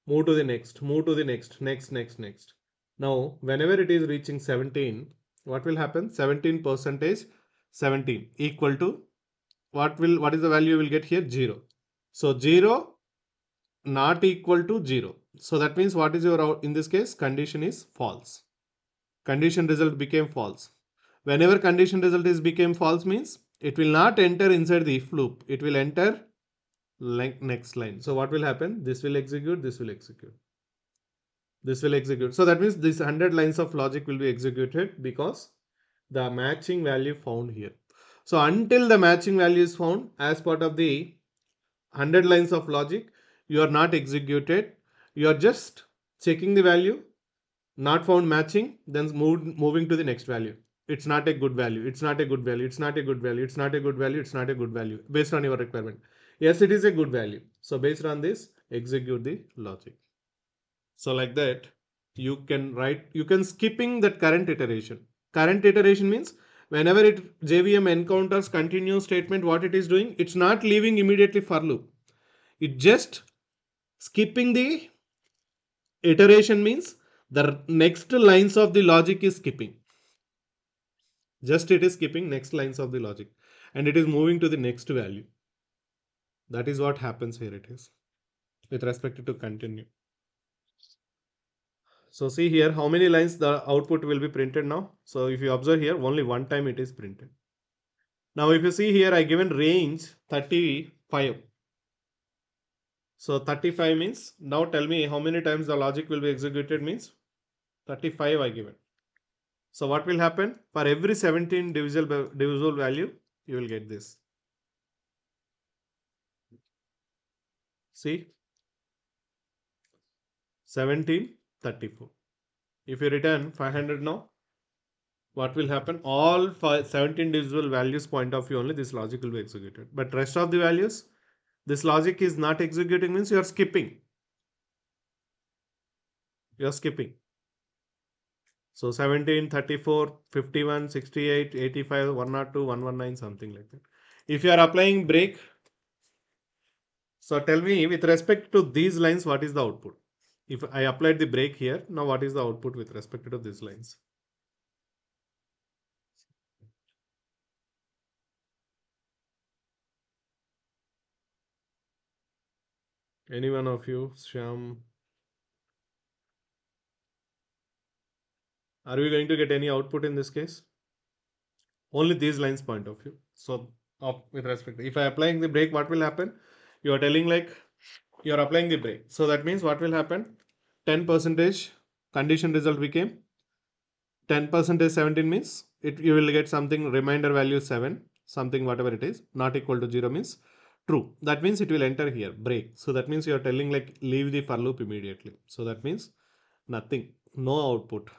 move to the next, move to the next. Now whenever it is reaching 17, what will happen, 17 percentage 17 equal to what is the value you will get here, 0. So 0 not equal to 0. So that means what is your in this case condition is false. Condition result became false. Whenever condition result is became false means it will not enter inside the if loop. It will enter like next line. So what will happen? This will execute, this will execute. This will execute. So that means this 100 lines of logic will be executed because the matching value found here. So until the matching value is found as part of the 100 lines of logic, you are not executed. You are just checking the value, not found matching, then moving to the next value. It's not a good value. It's not a good value. It's not a good value. It's not a good value. It's not a good value based on your requirement. Yes, it is a good value. So based on this, execute the logic. So like that, you can write, you can skipping that current iteration. Current iteration means whenever it JVM encounters continue statement, what it is doing, it's not leaving immediately for loop. It just skipping the iteration means the next lines of the logic is skipping. Just it is skipping next lines of the logic and it is moving to the next value. That is what happens here it is with respect to continue. So see here how many lines the output will be printed now. So if you observe here only one time it is printed. Now if you see here I given range 35. So 35 means now tell me how many times the logic will be executed means 35 I given. So what will happen? For every 17 divisible value, you will get this. See, 1734. If you return 500 now, what will happen? All 17 divisible values point of view only this logic will be executed. But rest of the values, this logic is not executing means you are skipping. You are skipping. So 17, 34, 51, 68, 85, 102, 119, something like that. If you are applying break, so tell me with respect to these lines, what is the output? If I applied the break here, now what is the output with respect to these lines? Any one of you, Shyam, are we going to get any output in this case? Only these lines point of view. So with respect, if I applying the break, what will happen? You are telling like you are applying the break. So that means what will happen? 10 percentage condition result became 10 percentage 17 means it you will get something reminder value 7 something whatever it is not equal to 0 means true. That means it will enter here break. So that means you are telling like leave the for loop immediately. So that means nothing, no output.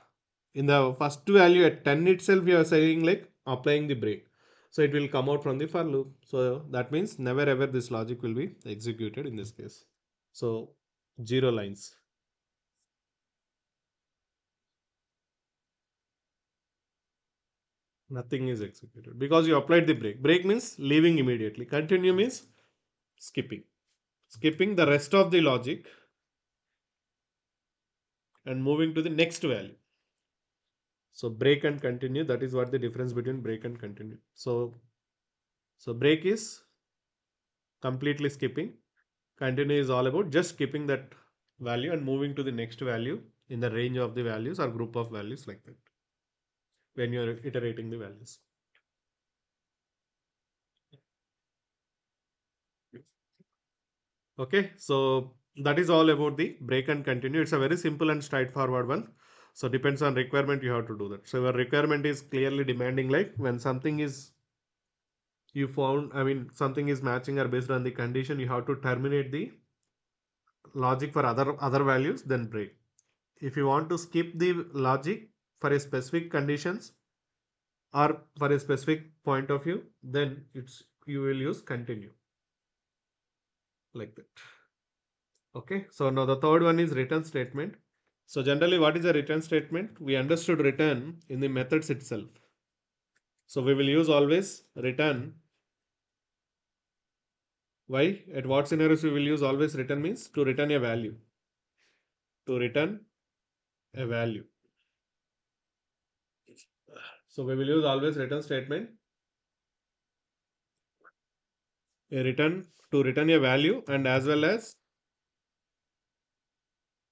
In the first value at 10 itself you are saying like applying the break. So it will come out from the for loop. So that means never ever this logic will be executed in this case. So 0 lines. Nothing is executed because you applied the break. Break means leaving immediately. Continue means skipping. Skipping the rest of the logic and moving to the next value. So break and continue, that is what the difference between break and continue. So break is completely skipping. Continue is all about just skipping that value and moving to the next value in the range of the values or group of values like that when you are iterating the values. Okay, so that is all about the break and continue. It's a very simple and straightforward one. So depends on requirement, you have to do that. So your requirement is clearly demanding like when something is you found, I mean something is matching or based on the condition, you have to terminate the logic for other values, then break. If you want to skip the logic for a specific conditions or for a specific point of view, then it's you will use continue like that. Okay, so now the third one is return statement. So generally, what is a return statement? We understood return in the methods itself. So we will use always return. Why? At what scenarios we will use always return means to return a value. To return a value. So we will use always return statement. A return to return a value and as well as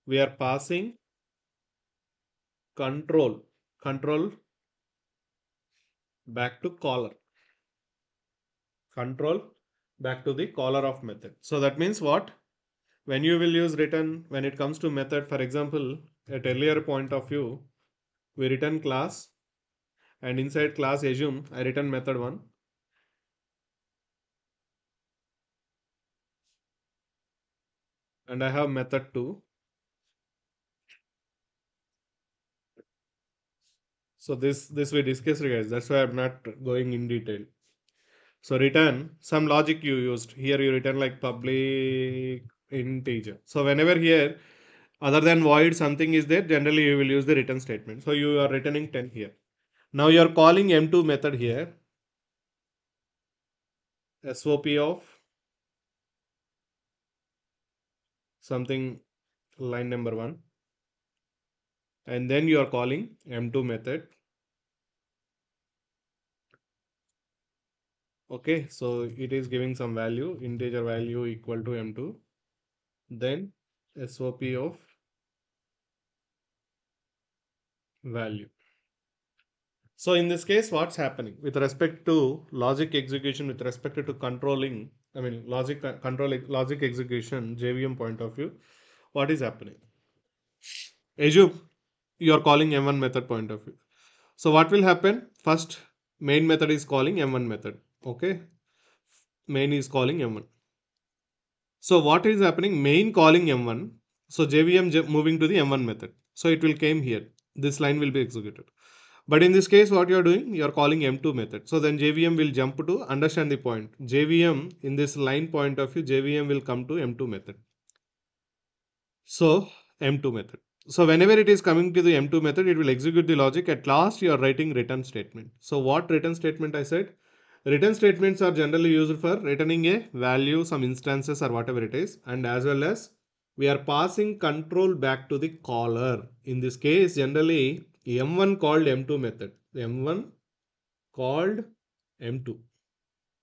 we are passing control back to caller. Control back to the caller of method. So that means what? When you will use return when it comes to method, for example, at earlier point of view, we return class and inside class assume I return method 1 and I have method 2. So this we discussed guys. That's why I'm not going in detail. So return some logic you used. Here you return like public integer. So whenever here other than void something is there, generally you will use the return statement. So you are returning 10 here. Now you are calling M2 method here. SOP of something line number 1 and then you are calling M2 method. Okay, so it is giving some value, integer value equal to M2, then SOP of value. So in this case, what's happening with respect to logic execution, with respect to controlling, I mean logic controlling logic execution, JVM point of view, what is happening? Assume you are calling M1 method point of view. So what will happen? First, main method is calling m1 method. Okay, main is calling m1. So what is happening? Main calling m1. So JVM moving to the m1 method. So it will came here. This line will be executed. But in this case, what you are doing? You are calling m2 method. So then JVM will jump to understand the point. JVM in this line point of view, JVM will come to m2 method. So m2 method. So whenever it is coming to the m2 method, it will execute the logic. At last, you are writing return statement. So what return statement I said? Return statements are generally used for returning a value, some instances or whatever it is, and as well as we are passing control back to the caller. In this case, generally m1 called m2 method. M1 called m2.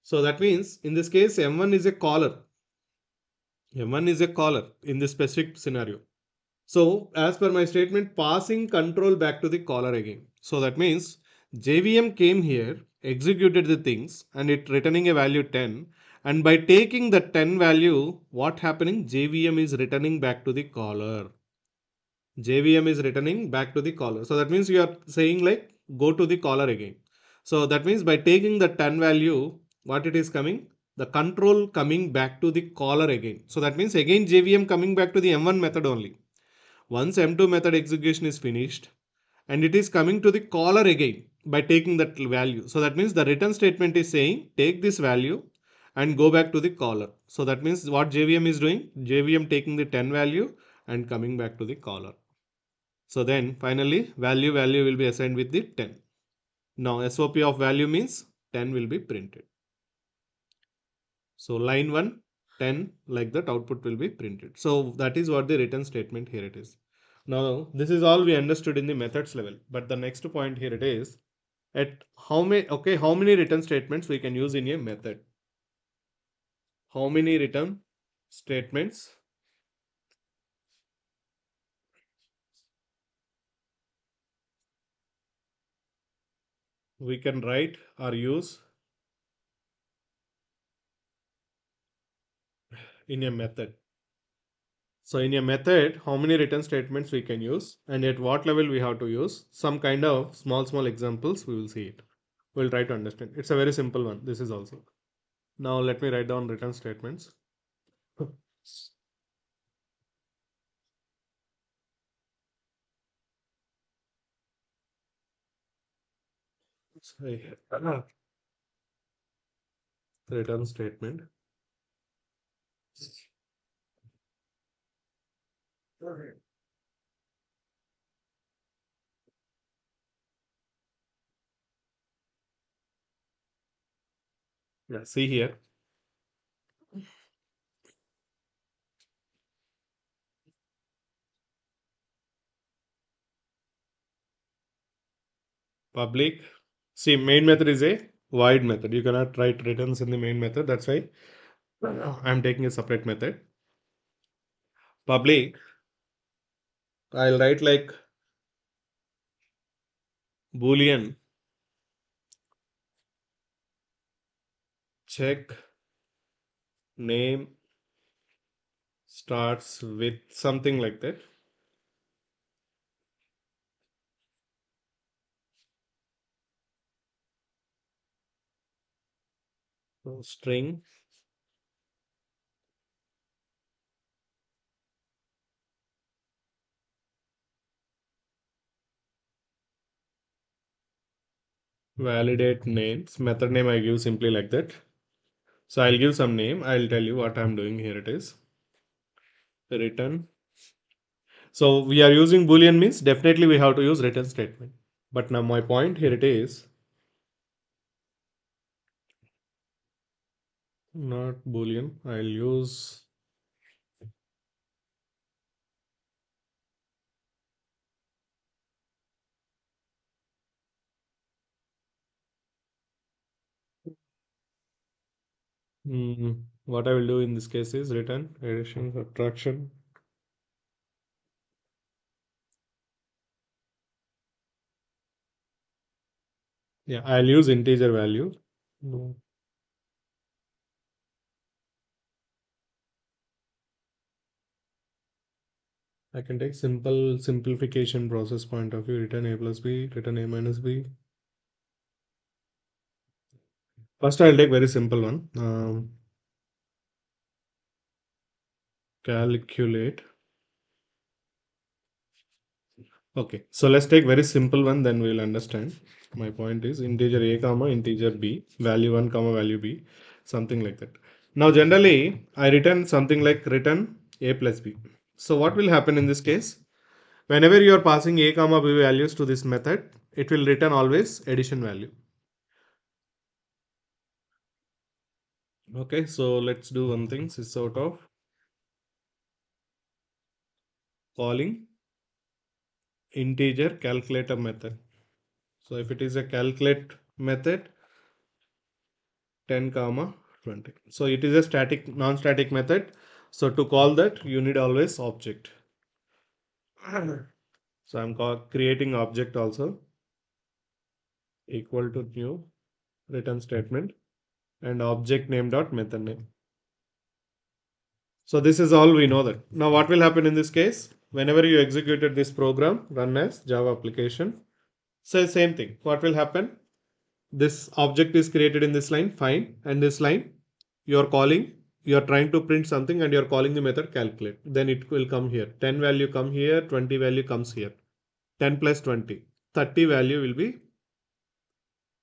So that means in this case m1 is a caller. M1 is a caller in this specific scenario. So as per my statement, passing control back to the caller again. So that means JVM came here, executed the things, and it returning a value 10. And by taking the 10 value, what happening? JVM is returning back to the caller. JVM is returning back to the caller. So that means you are saying like go to the caller again. So that means by taking the 10 value, what it is coming? The control coming back to the caller again. So that means again JVM coming back to the M1 method only. Once M2 method execution is finished and it is coming to the caller again by taking that value. So that means the return statement is saying take this value and go back to the caller. So that means what JVM is doing? JVM taking the 10 value and coming back to the caller. So then finally value will be assigned with the 10. Now SOP of value means 10 will be printed. So line 1, 10 like that output will be printed. So that is what the return statement here it is. Now this is all we understood in the methods level. But the next point here it is at how many return statements we can use in a method. How many return statements we can write or use in a method. So in a method, how many return statements we can use and at what level we have to use some kind of small examples we will see it. We'll try to understand. It's a very simple one. This is also. Now let me write down return statements. Sorry. Return statement. Yeah, see here. Public. See, main method is a void method. You cannot write returns in the main method. That's why I'm taking a separate method. Public. I'll write like Boolean check name starts with something like that. So string validate names. Method name I give simply like that. So I'll give some name. I'll tell you what I'm doing here. It is return. So we are using Boolean means definitely we have to use return statement. But now my point here it is not Boolean. I'll use what I will do in this case is return addition subtraction. Yeah, I'll use integer value. Mm, I can take simple simplification process point of view, return a plus b, return a minus b. First, I'll take very simple one. Calculate. Okay, so let's take very simple one, then we'll understand. My point is integer a comma integer b, value 1 comma value b, something like that. Now, generally, I return something like return a plus b. So, what will happen in this case? Whenever you are passing a comma b values to this method, it will return always addition value. Okay, so let's do one thing. Sys out of calling integer calculator method. So if it is a calculate method, 10 comma 20. So it is a static non-static method. So to call that you need always object. So I'm creating object also equal to new return statement and object name dot method name. So this is all we know that. Now what will happen in this case? Whenever you executed this program, run as Java application. So same thing. What will happen? This object is created in this line, fine. And this line, you're calling, you're trying to print something and you're calling the method calculate. Then it will come here. 10 value come here, 20 value comes here. 10 plus 20. 30 value will be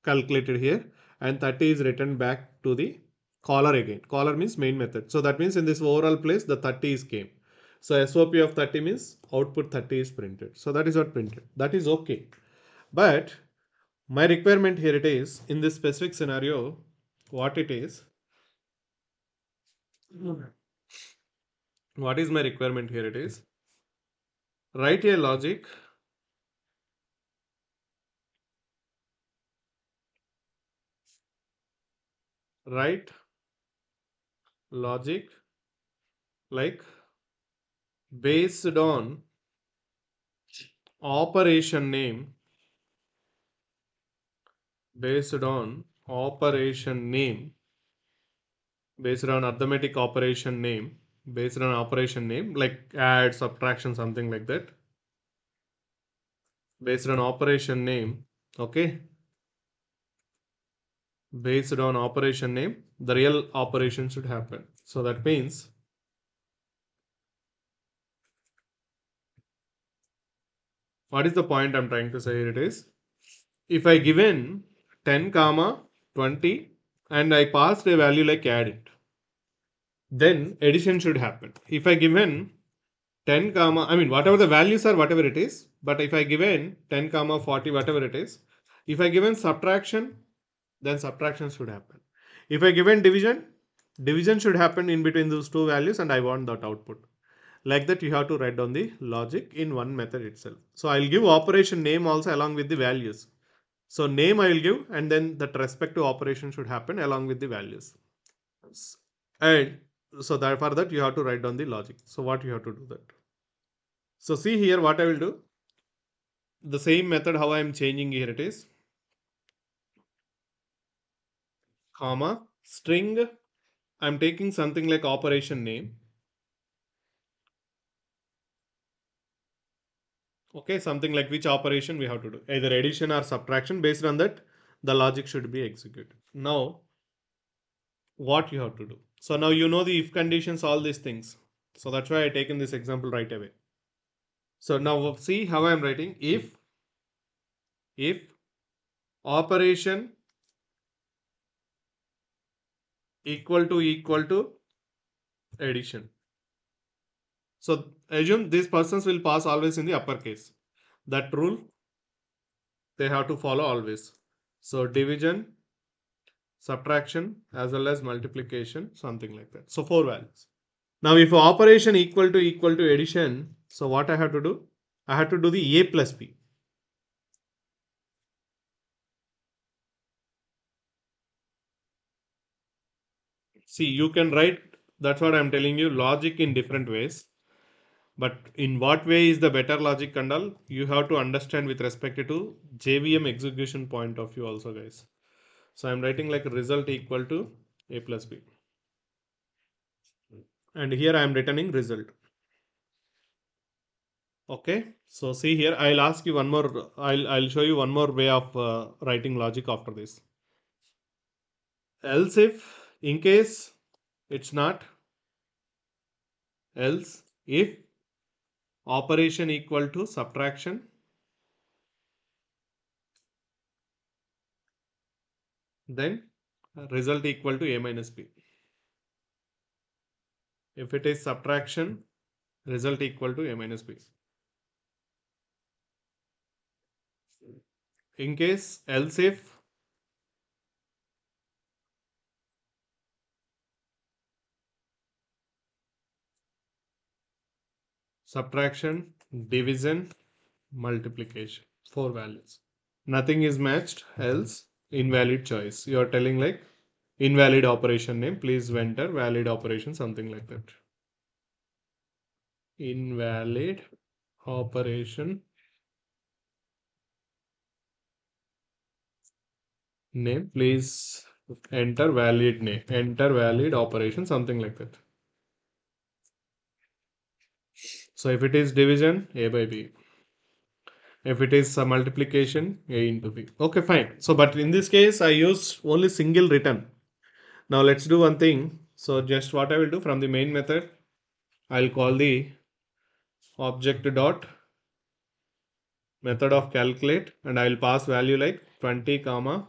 calculated here and 30 is written back to the caller again. Caller means main method. So that means in this overall place, the 30 is came. So SOP of 30 means output 30 is printed. So that is what printed. That is okay. But my requirement here it is in this specific scenario, what it is, what is my requirement here it is, write a logic write logic like based on operation name based on operation name based on arithmetic operation name based on operation name like add subtraction something like that based on operation name. Okay, based on operation name the real operation should happen. So that means what is the point I'm trying to say here it is, if I given 10 comma 20 and I passed a value like add it, then addition should happen. If I given 10 comma, I mean whatever the values are, whatever it is, but if I given 10 comma 40, whatever it is, if I given subtraction, then subtraction should happen. If I given division, division should happen in between those two values and I want that output. Like that you have to write down the logic in one method itself. So I'll give operation name also along with the values. So name I will give and then that respective operation should happen along with the values. And so that for that you have to write down the logic. So what you have to do that. So see here what I will do. The same method how I am changing here it is. Comma string. I'm taking something like operation name. Okay, something like which operation we have to do. Either addition or subtraction. Based on that, the logic should be executed. Now what you have to do. So now you know the if conditions, all these things. So that's why I taken this example right away. So now see how I am writing if operation equal to addition. So assume these persons will pass always in the uppercase. That rule they have to follow always. So division, subtraction as well as multiplication, something like that. So four values. Now if operation equal to addition, so what I have to do? I have to do the a plus b. See, you can write, that's what I'm telling you, logic in different ways. But in what way is the better logic and all, you have to understand with respect to JVM execution point of view also, guys. So I'm writing like result equal to a plus b. And here I am returning result. Okay, so see here, I'll ask you one more, I'll show you one more way of writing logic after this. Else if, in case it's not, else if operation equal to subtraction, then result equal to a minus b. If it is subtraction, result equal to a minus b. In case else if subtraction, division, multiplication, four values. Nothing is matched, else invalid choice. You are telling like invalid operation name, please enter valid operation, something like that. Invalid operation name, please enter valid name, enter valid operation, something like that. So if it is division, a by b. If it is a multiplication, a into b. Okay, fine. So, but in this case, I use only single return. Now let's do one thing. So just what I will do from the main method, I'll call the object dot method of calculate and I'll pass value like 20 comma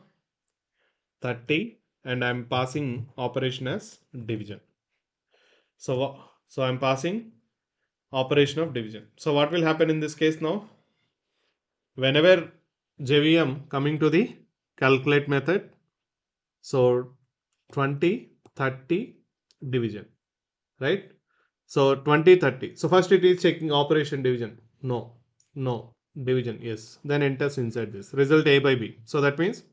30 and I'm passing operation as division. So I'm passing operation of division. So what will happen in this case now? Whenever JVM coming to the calculate method, so 20, 30 division, right? So 20, 30. So first it is checking operation division. No, no, division, yes. Then enters inside this. Result A by B. So that means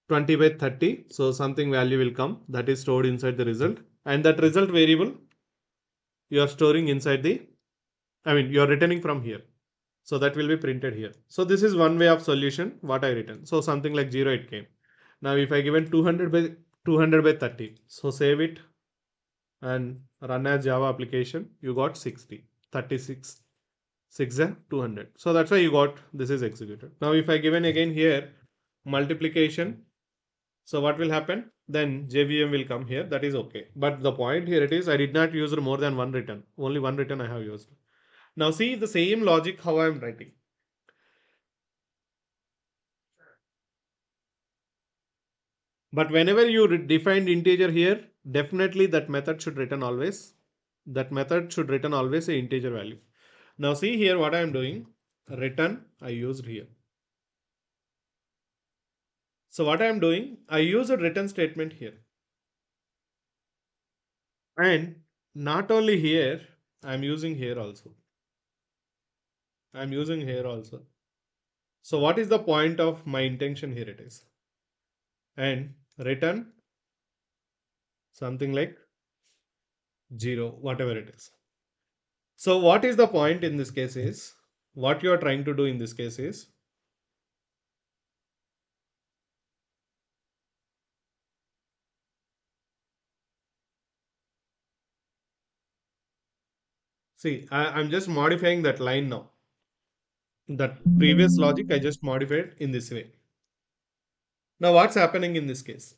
20 by 30. So something value will come that is stored inside the result. And that result variable you are storing inside the, you are returning from here. So that will be printed here. So this is one way of solution what I written. So something like 0 it came. Now if I given 200 by 30. So save it and run as Java application, you got 60, 36, 6 and 200. So that's why you got this is executed. Now if I given again here multiplication, so what will happen? Then JVM will come here. That is okay. But the point here it is I did not use more than one return. Only one return I have used. Now see the same logic how I am writing. But whenever you define integer here, definitely that method should return always. That method should return always a integer value. Now see here what I am doing. Return I used here. So what I am doing, I use a return statement here. And not only here, I am using here also. I am using here also. So what is the point of my intention here it is? And return something like 0, whatever it is. So what is the point in this case is, what you are trying to do in this case is, see, I'm just modifying that line now. That previous logic I just modified in this way. Now what's happening in this case?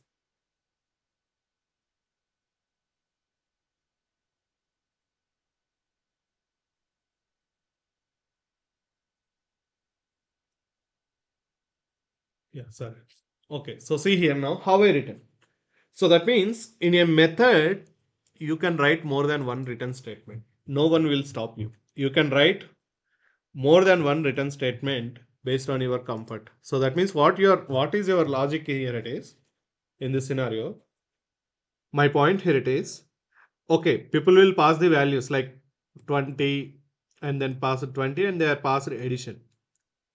Yeah, sorry. Okay, so see here now how I written. So that means in a method, you can write more than one return statement. No one will stop you. You can write more than one return statement based on your comfort. So that means what is your logic here it is in this scenario. My point here it is, okay, people will pass the values like 20 and then pass it 20 and they are passed addition.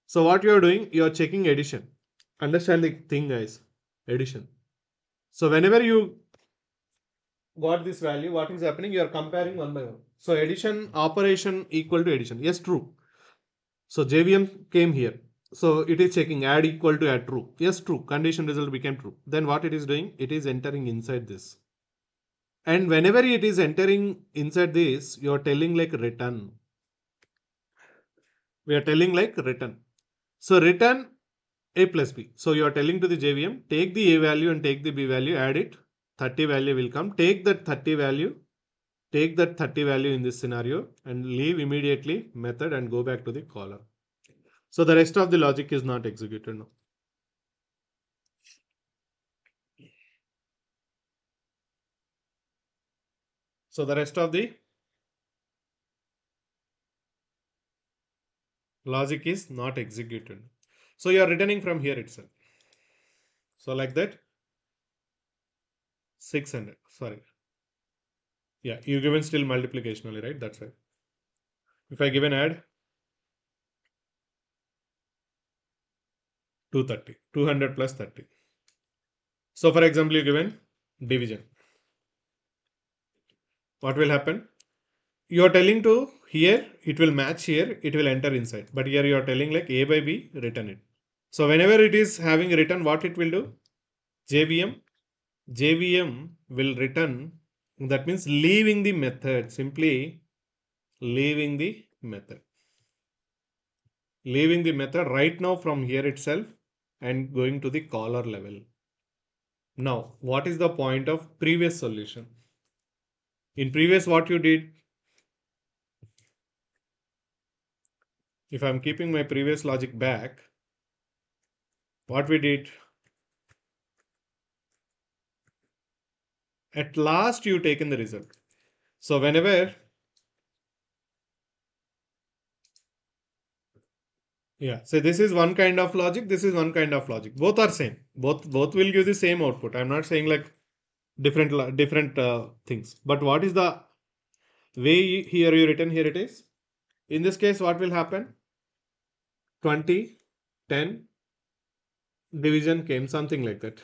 So what you are doing, you are checking addition. Understand the thing guys, addition. So whenever you got this value, what is happening? You are comparing one by one. So addition operation equal to addition. Yes, true. So JVM came here. So it is checking add equal to add true. Yes, true. Condition result became true. Then what it is doing? It is entering inside this. And whenever it is entering inside this, you are telling like return. We are telling like return. So return a plus b. So you are telling to the JVM, take the a value and take the b value, add it. 30 value will come. Take that 30 value, take that 30 value in this scenario and leave immediately method and go back to the caller. So the rest of the logic is not executed now. So the rest of the logic is not executed. So you are returning from here itself. So like that, 600. Sorry. Yeah, you given still multiplication only, right? That's right. If I give an add, 230, 200 plus 30. So for example, you given division. What will happen? You are telling to here, it will match here, it will enter inside. But here you are telling like A by B, return it. So whenever it is having written, what it will do? JVM will return. That means leaving the method, simply leaving the method. Leaving the method right now from here itself and going to the caller level. Now, what is the point of previous solution? In previous, what you did, if I'm keeping my previous logic back, what we did, at last you taken the result. So whenever, yeah, so this is one kind of logic, this is one kind of logic. Both are same. Both will give the same output. I'm not saying like different things. But what is the way here you written? Here it is. In this case, what will happen? 20, 10, division came, something like that.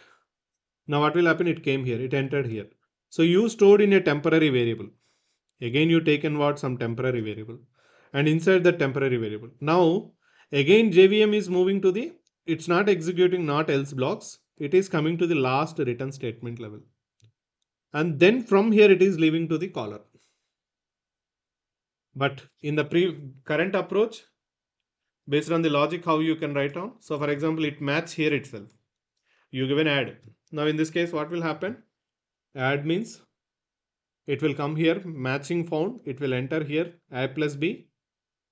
Now what will happen? It came here, it entered here. So you stored in a temporary variable. Again, you taken what? Some temporary variable. And inside that temporary variable. Now, again, JVM is moving to the, it's not executing not else blocks. It is coming to the last return statement level. And then from here, it is leaving to the caller. But in the current approach, based on the logic, how you can write down. So for example, it match here itself. You give an add. Now in this case, what will happen? Add means it will come here, matching found. It will enter here, a plus b,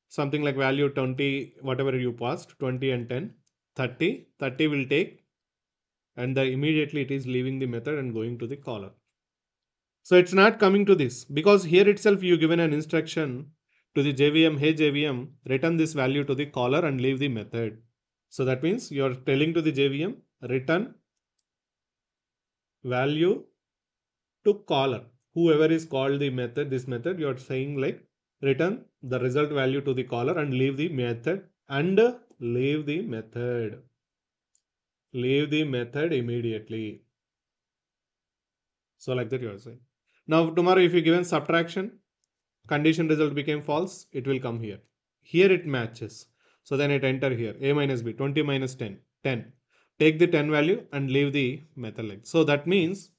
something like value 20, whatever you passed, 20 and 10, 30. 30 will take, and immediately it is leaving the method and going to the caller. So it's not coming to this because here itself you given an instruction to the JVM, hey JVM, return this value to the caller and leave the method. So that means you're telling to the JVM, return value to caller. Whoever is called the method, this method, you're saying like return the result value to the caller and leave the method and leave the method. Leave the method immediately. So like that you are saying. Now tomorrow if you given subtraction, condition result became false, it will come here. Here it matches. So then it enter here, a minus b, 20 minus 10, 10. Take the 10 value and leave the method like. So that means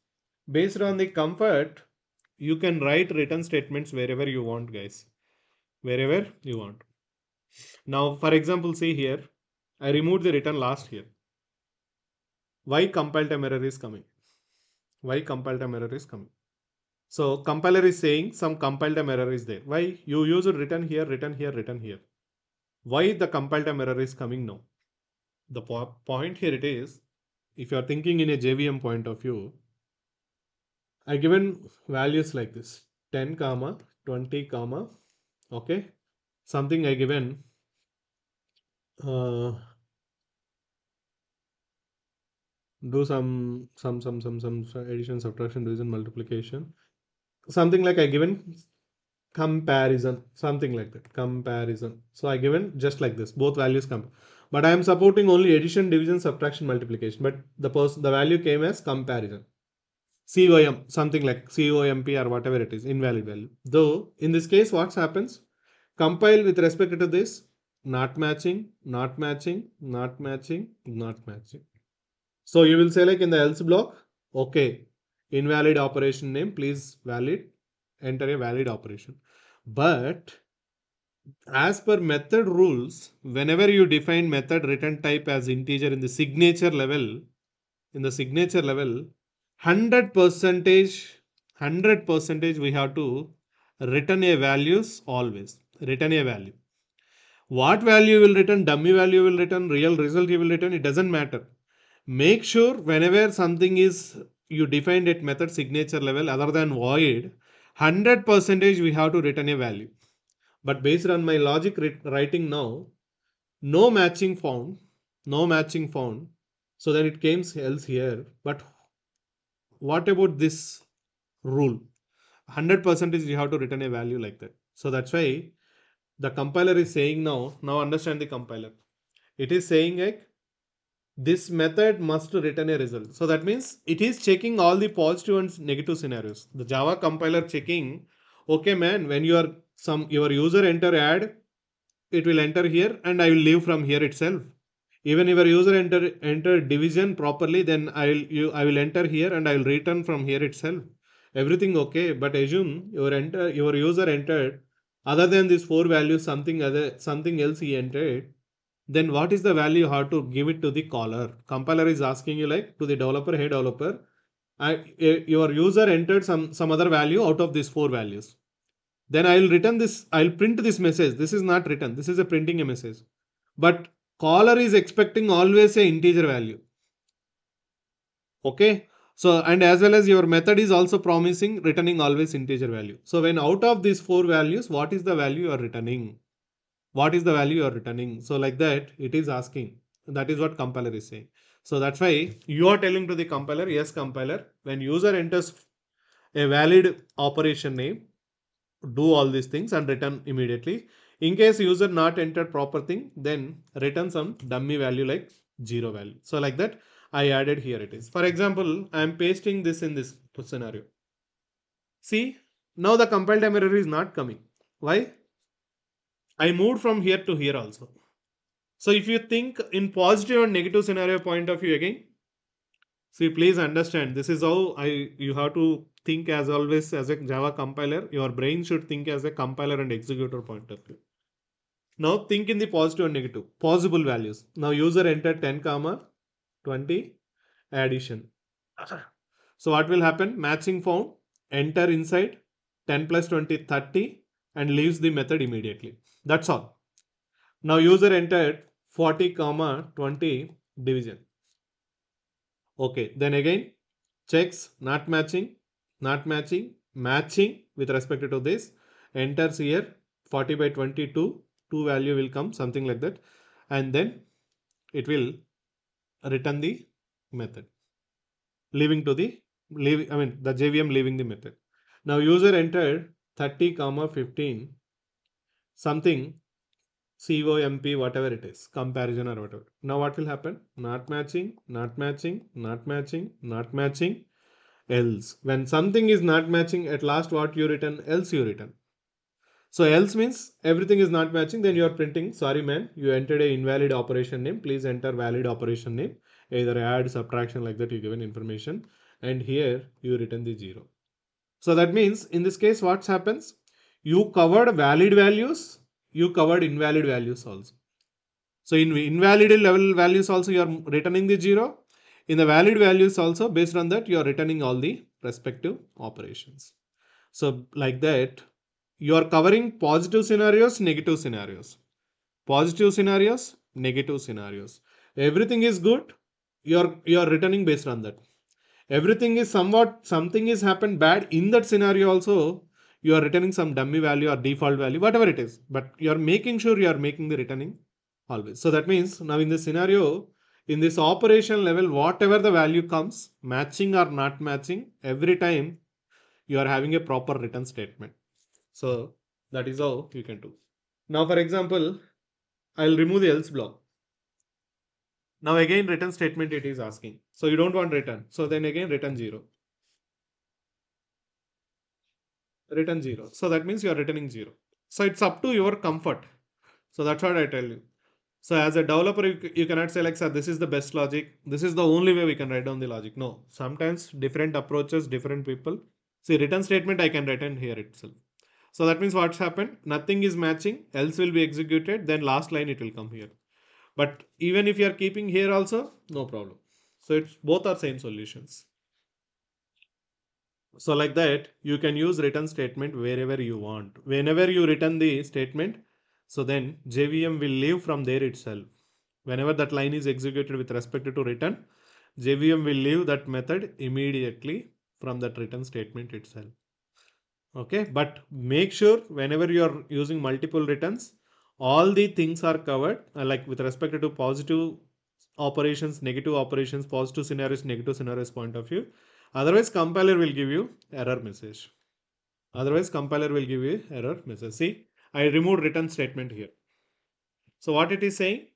based on the comfort, you can write return statements wherever you want, guys. Wherever you want. Now, for example, see here, I removed the return last here. Why compile time error is coming? Why compile time error is coming? So compiler is saying some compile time error is there. Why? You use return here, return here, return here. Why the compile time error is coming now? The point here it is, if you are thinking in a JVM point of view, I given values like this 10 comma 20 comma, okay, something I given do some addition, subtraction, division, multiplication, something like I given comparison, something like that, comparison. So I given just like this, both values come, but I am supporting only addition, division, subtraction, multiplication, but the value came as comparison. COM, something like COMP or whatever it is, invalid value. Though in this case, what happens? Compile with respect to this, not matching, not matching, not matching, not matching. So you will say like in the else block, okay, invalid operation name, please valid, enter a valid operation. But As per method rules, whenever you define method return type as integer in the signature level, 100 percentage, 100 percentage we have to return a values always. Return a value. What value you will return, dummy value will return, real result you will return, it doesn't matter. Make sure whenever something is you defined at method signature level other than void, 100 percentage we have to return a value. But based on my logic writing now, no matching found, no matching found. So then it came else here. But what about this rule? 100% is you have to return a value like that. So that's why the compiler is saying now understand the compiler. It is saying like this method must return a result. So that means it is checking all the positive and negative scenarios. The Java compiler checking, okay man, when your user enter add, it will enter here and I will leave from here itself. Even if your user enter division properly, then I will enter here and I will return from here itself. Everything okay, but assume your user entered other than these four values something else he entered. Then what is the value you have to give it to the caller? Compiler is asking you like to the developer, hey developer, your user entered some other value out of these four values. Then I'll return this, I'll print this message. This is not written, this is a printing a message. But caller is expecting always a integer value. Okay. So, and as well as your method is also promising returning always integer value. So when out of these four values, what is the value you are returning? What is the value you are returning? So like that, it is asking. That is what compiler is saying. So that's why you are telling to the compiler, yes, compiler, when user enters a valid operation name, do all these things and return immediately. In case user not entered proper thing, then return some dummy value like 0 value. So like that, I added here it is. For example, I am pasting this in this scenario. See, now the compile time error is not coming. Why? I moved from here to here also. So if you think in positive and negative scenario point of view again, see, please understand this is how you have to think as always as a Java compiler. Your brain should think as a compiler and executor point of view. Now think in the positive and negative possible values. Now user entered 10 comma 20 addition. So what will happen? Matching found, enter inside 10 plus 20 30 and leaves the method immediately. That's all. Now user entered 40 comma 20 division. Okay, then again checks not matching, not matching, matching with respect to this, enters here 40 by 22, 2 value will come something like that, and then it will return the method, leaving to the the JVM leaving the method. Now user entered 30 comma 15 something COMP whatever it is, comparison or whatever. Now what will happen? Not matching, not matching, not matching, not matching, else. When something is not matching, at last what you return? Else you return. So else means everything is not matching, then you are printing, sorry man, you entered a invalid operation name, please enter valid operation name, either add, subtraction like that you given information, and here you return the 0. So that means in this case what happens? You covered valid values, you covered invalid values also. So in invalid level values also you are returning the 0. In the valid values also based on that you are returning all the respective operations. So like that you are covering positive scenarios, negative scenarios. Positive scenarios, negative scenarios. Everything is good, you are returning based on that. Everything is something is happened bad in that scenario also you are returning some dummy value or default value, whatever it is. But you are making sure you are making the returning always. So that means now in this scenario, in this operation level, whatever the value comes, matching or not matching, every time you are having a proper return statement. So that is how you can do. Now, for example, I'll remove the else block. Now again return statement it is asking. So you don't want return. So then again return 0. Return 0. So that means you are returning 0. So it's up to your comfort. So that's what I tell you. So as a developer, you cannot say like, sir, this is the best logic. This is the only way we can write down the logic. No, sometimes different approaches, different people. See, return statement I can return here itself. So that means what's happened? Nothing is matching, else will be executed, then last line it will come here. But even if you are keeping here also, no problem. So it's both are same solutions. So like that, you can use return statement wherever you want. Whenever you return the statement, so then JVM will leave from there itself. Whenever that line is executed with respect to return, JVM will leave that method immediately from that return statement itself. Okay, but make sure whenever you are using multiple returns, all the things are covered, like with respect to positive operations, negative operations, positive scenarios, negative scenarios point of view. Otherwise, compiler will give you error message. Otherwise, compiler will give you error message. See, I removed return statement here. So what it is saying?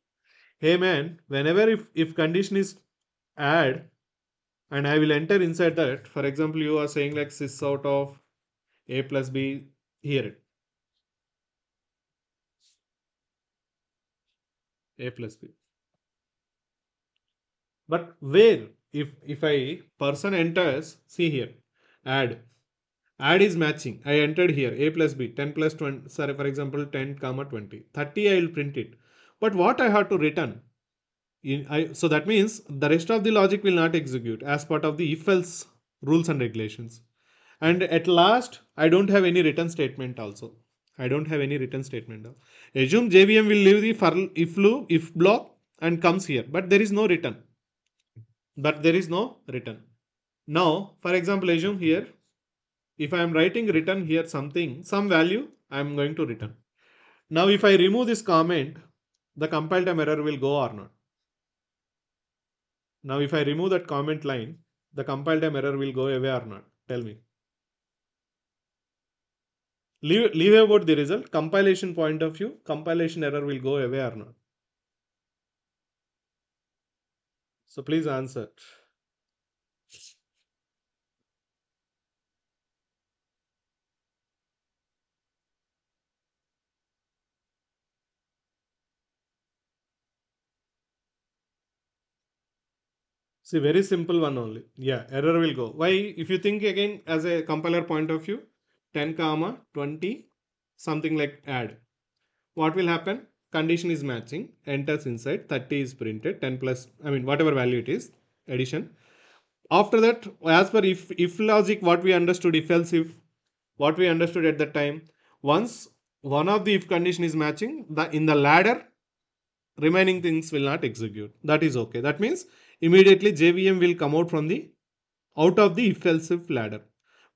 Hey man, whenever if condition is add and I will enter inside that. For example, you are saying like sys out of a plus b here, a plus b. But where if I person enters, see here, add. Add is matching. I entered here a plus b 10 plus 20. Sorry, for example, 10 comma 20. 30 I will print it. But what I have to return? So that means the rest of the logic will not execute as part of the if else rules and regulations. And at last, I don't have any return statement also. I don't have any return statement now. Assume JVM will leave the for if loop, if block and comes here, but there is no return. But there is no return. Now, for example, assume here, if I am writing return here something, some value, I am going to return. Now, if I remove this comment, the compile time error will go or not. Now, if I remove that comment line, the compile time error will go away or not? Tell me. Leave about the result. Compilation point of view, compilation error will go away or not? So please answer. See, very simple one only. Yeah, error will go. Why? If you think again as a compiler point of view, 10 comma 20, something like add. What will happen? Condition is matching, enters inside, 30 is printed, 10 plus, I mean, whatever value it is, addition. After that, as per if logic, what we understood, if else if, what we understood at that time, once one of the if condition is matching, the in the ladder, remaining things will not execute. That is okay. That means immediately JVM will come out from the out of the if else if ladder.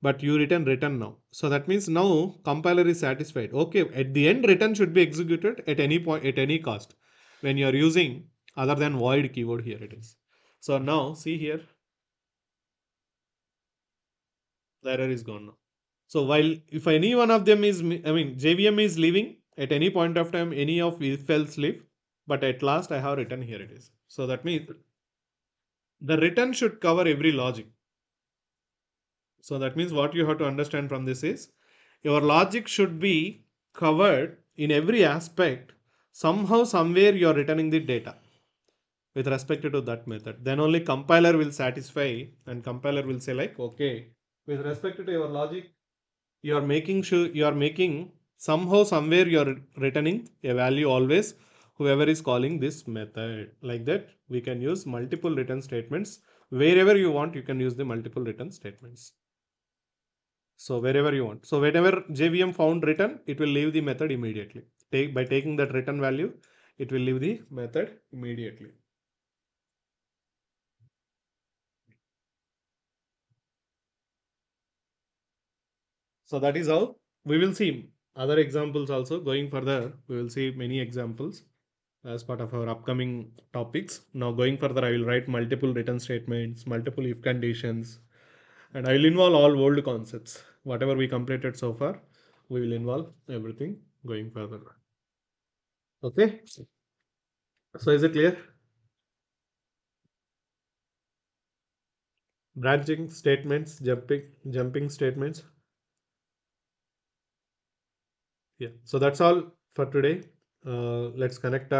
But you return now. So that means now compiler is satisfied. Okay, at the end return should be executed at any point at any cost when you are using other than void keyword here it is. So now see here the error is gone now. So while if any one of them is I mean JVM is leaving at any point of time any of if else leave, but at last I have written here it is. So that means the return should cover every logic. So that means what you have to understand from this is your logic should be covered in every aspect. Somehow, somewhere you are returning the data with respect to that method. Then only compiler will satisfy and compiler will say like, okay, with respect to your logic, you are making sure you are making somehow somewhere you are returning a value always whoever is calling this method. Like that we can use multiple return statements wherever you want. You can use the multiple return statements. So wherever you want. So whenever JVM found return, it will leave the method immediately. By taking that return value, it will leave the method immediately. So that is how we will see other examples also going further. We will see many examples as part of our upcoming topics. Now going further, I will write multiple return statements, multiple if conditions, and I will involve all old concepts. Whatever we completed so far, we will involve everything going further. Okay. So is it clear? Branching statements, jumping statements. Yeah. So that's all for today. Let's connect our